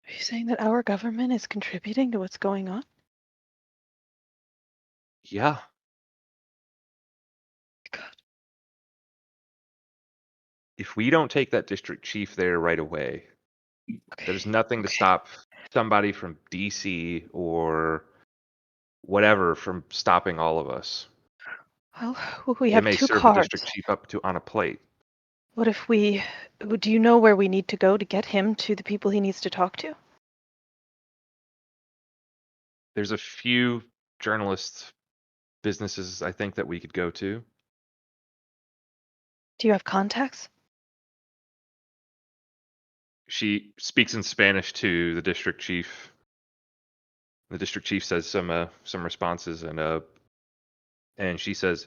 Are you saying that our government is contributing to what's going on? Yeah. God. If we don't take that district chief there right away, Okay. there's nothing to okay. stop somebody from DC or whatever from stopping all of us. Well, we They have may 2 serve the cars. district chief up to on a plate. What if we... Do you know where we need to go to get him to the people he needs to talk to? There's a few journalists businesses I think that we could go to. Do you have contacts? She speaks in Spanish to the district chief. The district chief says some responses and she says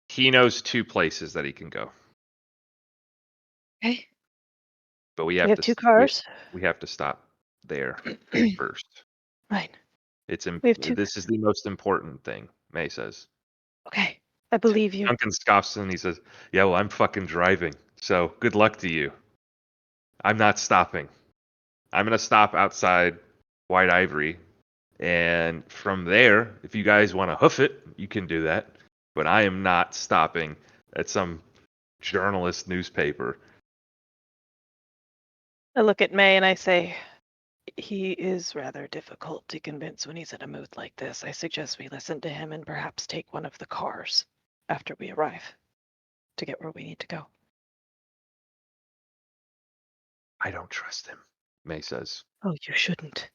he knows 2 places that he can go, Okay. but we We have have to 2 cars. we have to stop there first. Right. It's We have 2. this is the most important thing, May says. Okay. I believe you. Duncan scoffs and he says, "Yeah, well, I'm fucking driving, so good luck to you. I'm not stopping. I'm gonna stop outside White Ivory, and from there, if you guys want to hoof it, you can do that. But I am not stopping at some journalist newspaper." I look at May and I say, he is rather difficult to convince when he's in a mood like this. I suggest we listen to him and perhaps take one of the cars after we arrive to get where we need to go. I don't trust him, May says. Oh, you shouldn't.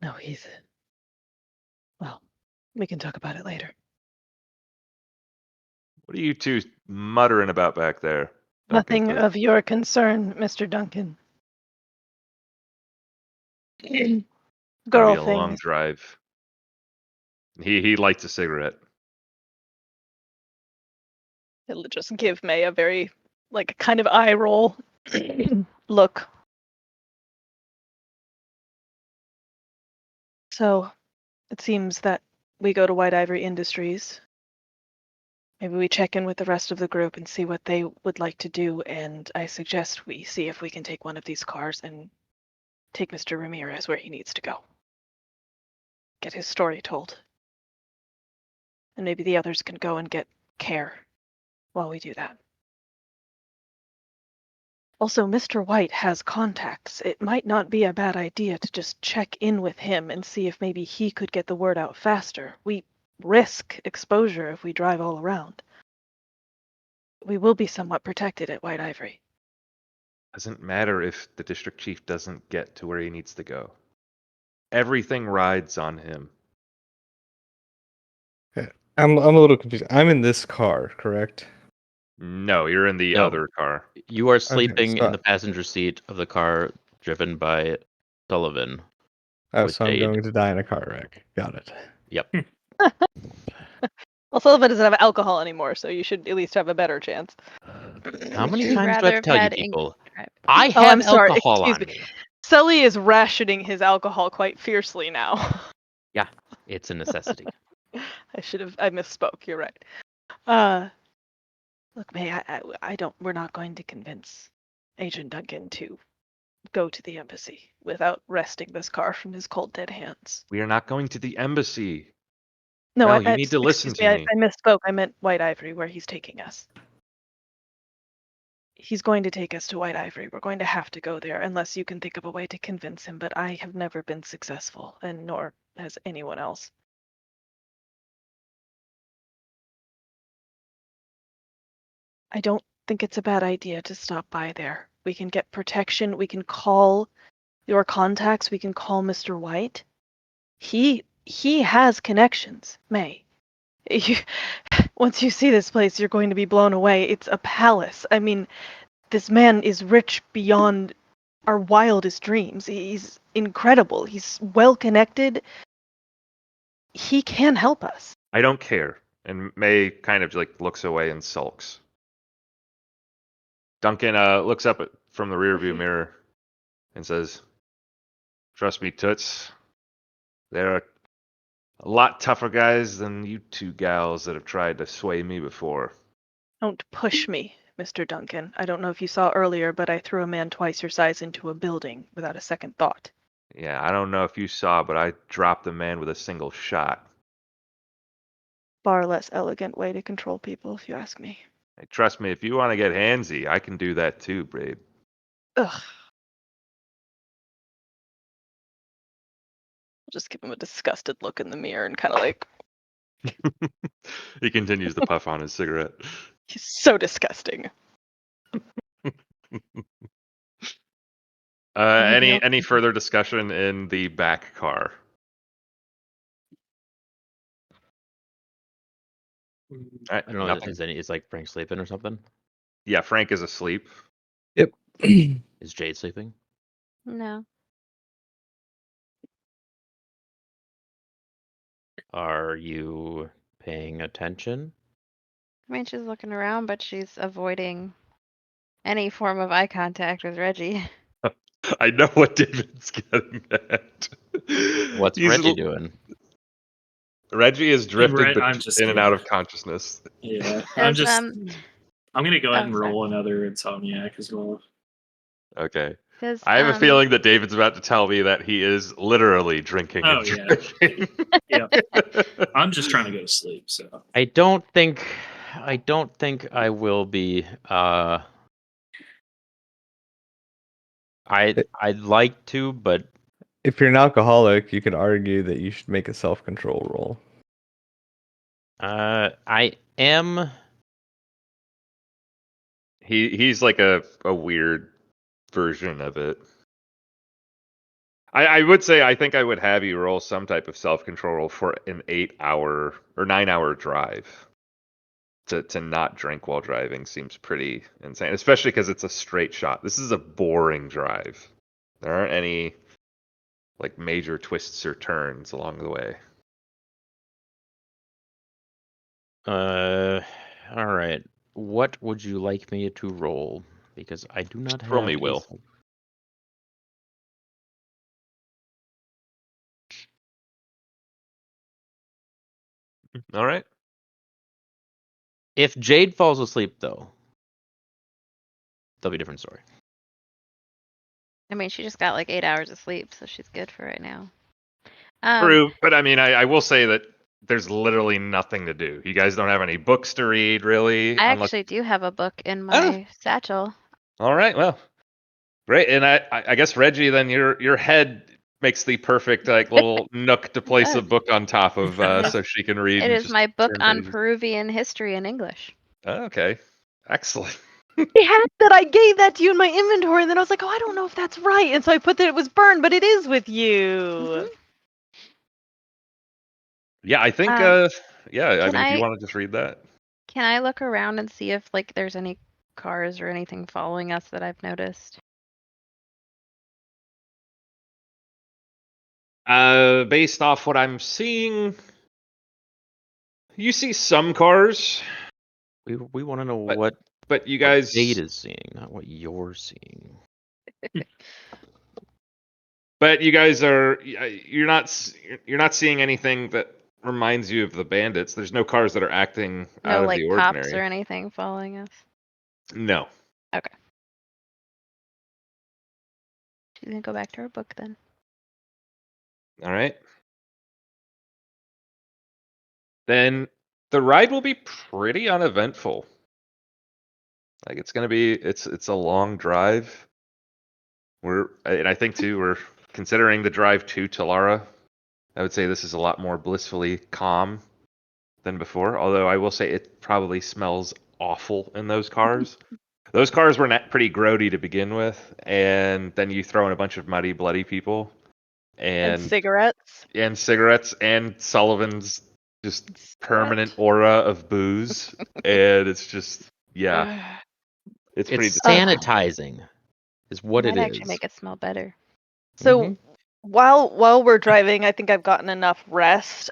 No, he's... Well, we can talk about it later. What are you two muttering about back there? Duncan Nothing says. of your concern, Mr. Duncan. Gonna Girl be a long things. drive. He lights a cigarette. It'll just give May a very, like, kind of eye roll look. So, it seems that we go to White Ivory Industries. Maybe we check in with the rest of the group and see what they would like to do, and I suggest we see if we can take one of these cars and take Mr. Ramirez where he needs to go. Get his story told. And maybe the others can go and get care while we do that. Also, Mr. White has contacts. It might not be a bad idea to just check in with him and see if maybe he could get the word out faster. We risk exposure if we drive all around. We will be somewhat protected at White Ivory. Doesn't matter if the district chief doesn't get to where he needs to go. Everything rides on him. I'm a little confused. I'm in this car, correct? No, you're in the No. other car. You are sleeping so- in the passenger seat of the car driven by Sullivan. Oh, With so I'm Jade. going to die in a car wreck. Got it. Yep. Well, Sullivan doesn't have alcohol anymore, so you should at least have a better chance. How many Would you times do I rather have to tell you had ink people? drive? I Oh, have I'm sorry. alcohol Excuse on me. me. Sully is rationing his alcohol quite fiercely now. Yeah, it's a necessity. I misspoke. You're right. Look, May, I don't, we're not going to convince Agent Duncan to go to the embassy without wresting this car from his cold, dead hands. We are not going to the embassy. No, Mel, you need to listen excuse to me. me. I misspoke. I meant White Ivory, where he's taking us. He's going to take us to White Ivory. We're going to have to go there unless you can think of a way to convince him, but I have never been successful, and nor has anyone else. I don't think it's a bad idea to stop by there. We can get protection. We can call your contacts. We can call Mr. White. He has connections, May. Once you see this place, you're going to be blown away. It's a palace. I mean, this man is rich beyond our wildest dreams. He's incredible. He's well connected. He can help us. I don't care. And May kind of like looks away and sulks. Duncan looks up from the rearview mirror and says, "Trust me, Toots. There are A lot tougher guys than you two gals that have tried to sway me before. Don't push me, Mr. Duncan. I don't know if you saw earlier, but I threw a man twice your size into a building without a second thought. Yeah, I don't know if you saw, but I dropped a man with a single shot. Far less elegant way to control people, if you ask me. Hey, trust me, if you want to get handsy, I can do that too, babe. Ugh. I'll just give him a disgusted look in the mirror and kind of like, He continues to puff on his cigarette. he's so disgusting. Any further discussion in the back car? I don't know. Nothing. Is like Frank sleeping or something? Yeah, Frank is asleep. Is Jade sleeping? No. Are you paying attention? I mean, she's looking around, but she's avoiding any form of eye contact with Reggie. I know what David's getting at. What's Reggie doing? Reggie is drifting I'm just in and gonna- out of consciousness. Yeah, Does, I'm gonna go ahead and sorry. roll another insomniac as well. Okay. Does, I have a feeling that David's about to tell me that he is literally drinking Oh, and yeah. driving. Yeah. I'm just trying to go to sleep. So I don't think I will be. I'd like to, but If you're an alcoholic, you can argue that you should make a self-control roll. I am. He's like a weird version of it. I would say I think I would have you roll some type of self-control for an 8-hour or 9-hour drive. To not drink while driving seems pretty insane, especially because it's a straight shot. This is a boring drive. There aren't any like major twists or turns along the way. All right. What would you like me to roll? Because I do not have. Roll me, Will. All right. If Jade falls asleep, though, that'll be a different story. I mean, she just got like 8 hours of sleep, so she's good for right now. True, but I mean, I will say that there's literally nothing to do. You guys don't have any books to read, really. I actually do have a book in my satchel. All right, well, great. And I guess Reggie, then your head makes the perfect like little nook to place a does. book on top of, so she can read. It and is just my book turn on pages. Peruvian history and English. Oh, okay, excellent. I had that. I gave that to you in my inventory, and then I was like, oh, I don't know if that's right. And so I put that it was burned, but it is with you. Yeah, I think. Yeah, I mean, if you want to just read that. Can I look around and see if like there's any cars or anything following us that I've noticed? Based off what I'm seeing, you see some cars. We want to know but you what guys. Jade is seeing, not what you're seeing. But you guys you're not seeing anything that reminds you of the bandits. There's no cars that are acting out No of like the cops ordinary. or anything following us? No. Okay. She's gonna go back to her book then. All right. Then the ride will be pretty uneventful. Like it's a long drive. And I think too we're considering the drive to Talara. I would say this is a lot more blissfully calm than before. Although I will say it probably smells awful in those cars. Those cars were pretty grody to begin with, and then you throw in a bunch of muddy, bloody people, And cigarettes. and cigarettes, and Sullivan's just permanent aura of booze, and it's just it's pretty. It's sanitizing, is what Might it actually is. make it smell better. So while we're driving, I think I've gotten enough rest.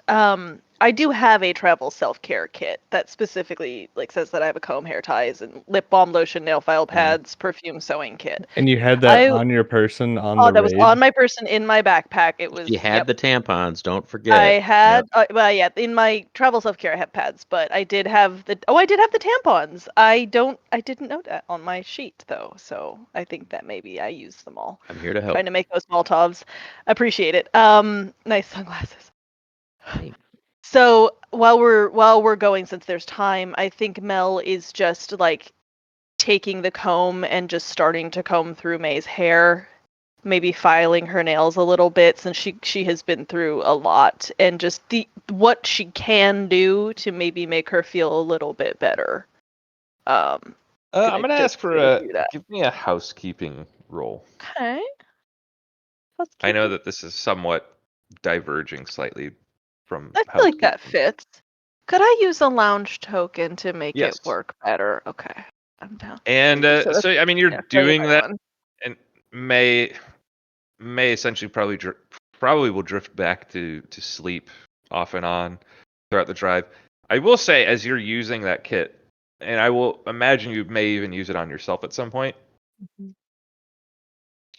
I do have a travel self-care kit that specifically says that I have a comb, hair ties, and lip balm, lotion, nail file pads, perfume, sewing kit. And you had that on your person on the that was raid? on my person in my backpack. It was. You had the tampons. Don't forget. I had. Well, yeah, in my travel self-care, I have pads, but I did have the. Oh, I did have the tampons. I didn't know that on my sheet though, so I think that maybe I used them all. I'm here to help. Trying to make those Molotovs. Appreciate it. Nice sunglasses. Hey. So while we're going, since there's time, I think Mel is just taking the comb and just starting to comb through May's hair, maybe filing her nails a little bit since she has been through a lot, and just what she can do to maybe make her feel a little bit better. I'm gonna ask for do that. give me a housekeeping roll. Okay. I know that this is somewhat diverging slightly from I feel like that housekeeping. fits. Could I use a lounge token to make Yes. it work better? Okay, I'm down. And so I mean, you're Yeah, doing that, 31. and May essentially probably will drift back to sleep off and on throughout the drive. I will say, as you're using that kit, and I will imagine you may even use it on yourself at some point,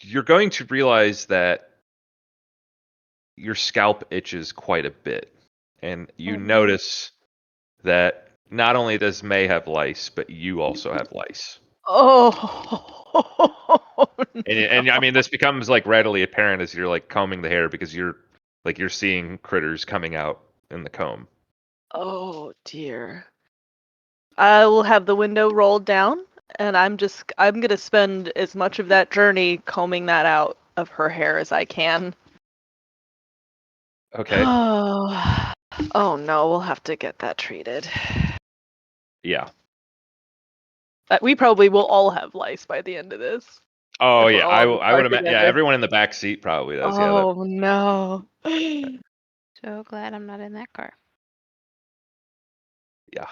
you're going to realize that your scalp itches quite a bit, and you notice that not only does May have lice, but you also have lice. Oh. And I mean, this becomes readily apparent as you're combing the hair, because you're seeing critters coming out in the comb. Oh dear. I will have the window rolled down, and I'm gonna spend as much of that journey combing that out of her hair as I can. Okay. Oh no, we'll have to get that treated. Yeah. We probably will all have lice by the end of this. Oh If we're yeah. all I in the would car imagine. Yeah. together. Everyone in the back seat probably does. Yeah. Oh no. So glad I'm not in that car. Yeah.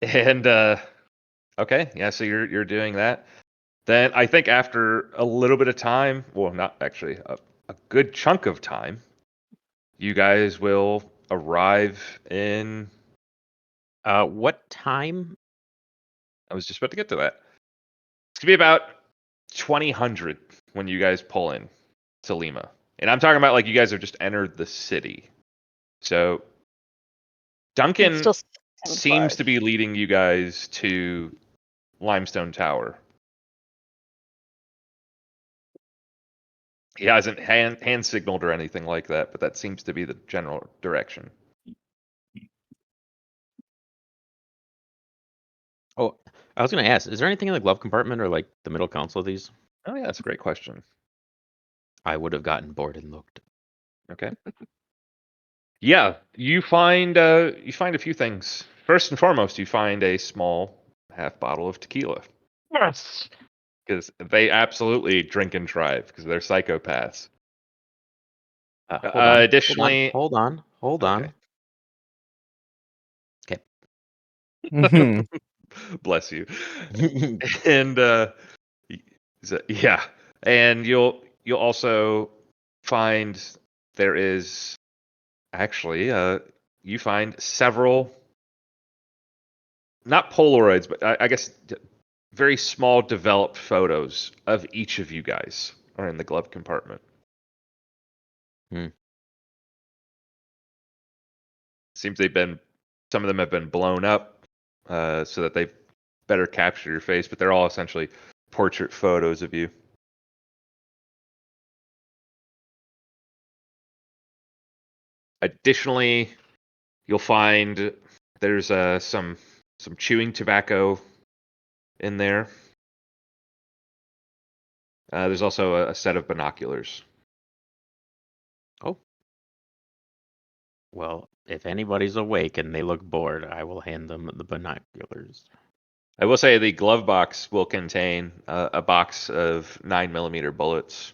And okay. Yeah. So you're doing that. Then I think after a little bit of time, well, not actually a good chunk of time, you guys will arrive in. What time? I was just about to get to that. It's gonna be about 2000 when you guys pull in to Lima, and I'm talking about you guys have just entered the city. So Duncan Still seems to be leading you guys to Limestone Tower. He hasn't hand signaled or anything like that, but that seems to be the general direction. Oh, I was gonna ask, is there anything in the glove compartment or the middle console of these? Oh yeah, that's a great question. I would have gotten bored and looked. Okay. Yeah, you find a few things. First and foremost, you find a small half bottle of tequila. Yes. Because they absolutely drink and drive because they're psychopaths. Hold on. Additionally, hold on. Okay. Okay. Bless you. And yeah, and you'll also find there is actually you find several, not Polaroids, but I guess very small developed photos of each of you guys are in the glove compartment. Seems some of them have been blown up so that they better capture your face, but they're all essentially portrait photos of you. Additionally, you'll find there's some chewing tobacco in there. There's also a set of binoculars. Oh. Well, if anybody's awake and they look bored, I will hand them the binoculars. I will say the glove box will contain a box of 9mm bullets.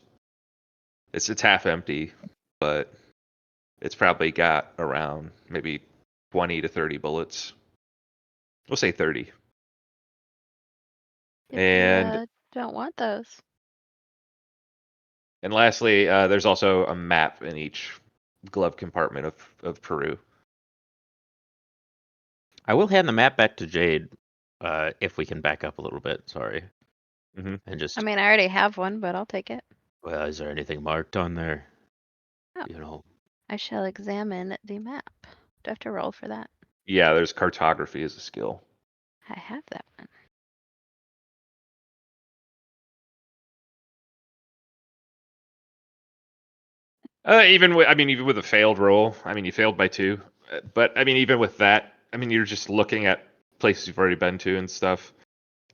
It's half empty, but it's probably got around maybe 20 to 30 bullets. We'll say 30. And don't want those. lastly, there's also a map in each glove compartment of Peru. I will hand the map back to Jade, if we can back up a little bit. Sorry, Mhm. and just I mean, I already have one, but I'll take it. well, is there anything marked on there? Oh. You know, I shall examine the map. Do I have to roll for that? Yeah, there's cartography as a skill. I have that one. Even with a failed roll, I mean, you failed by 2. But I mean, even with that, I mean, you're just looking at places you've already been to and stuff.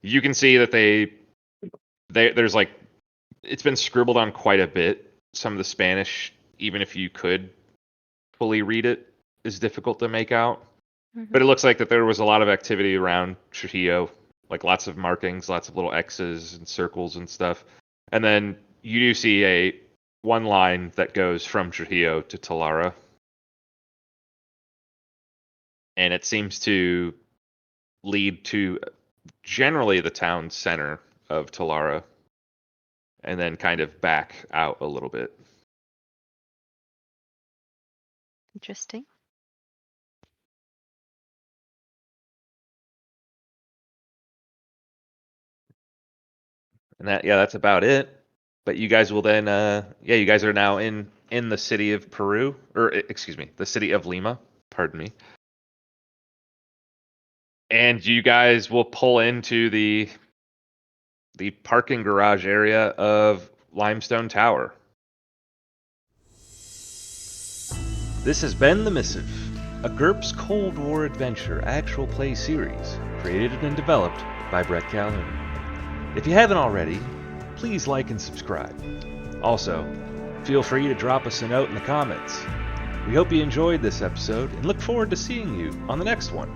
You can see that there's like it's been scribbled on quite a bit. Some of the Spanish, even if you could fully read it, is difficult to make out. But it looks like that there was a lot of activity around Trujillo, like lots of markings, lots of little X's and circles and stuff. And then you do see one line that goes from Trujillo to Talara. And it seems to lead to generally the town center of Talara, and then kind of back out a little bit. Interesting. And that's about it. But you guys will then, you guys are now in the city of Peru, or excuse me, the city of Lima. Pardon me. And you guys will pull into the parking garage area of Limestone Tower. This has been The Missive, a GURPS Cold War adventure actual play series created and developed by Brett Calhoun. If you haven't already, please like and subscribe. Also, feel free to drop us a note in the comments. We hope you enjoyed this episode and look forward to seeing you on the next one.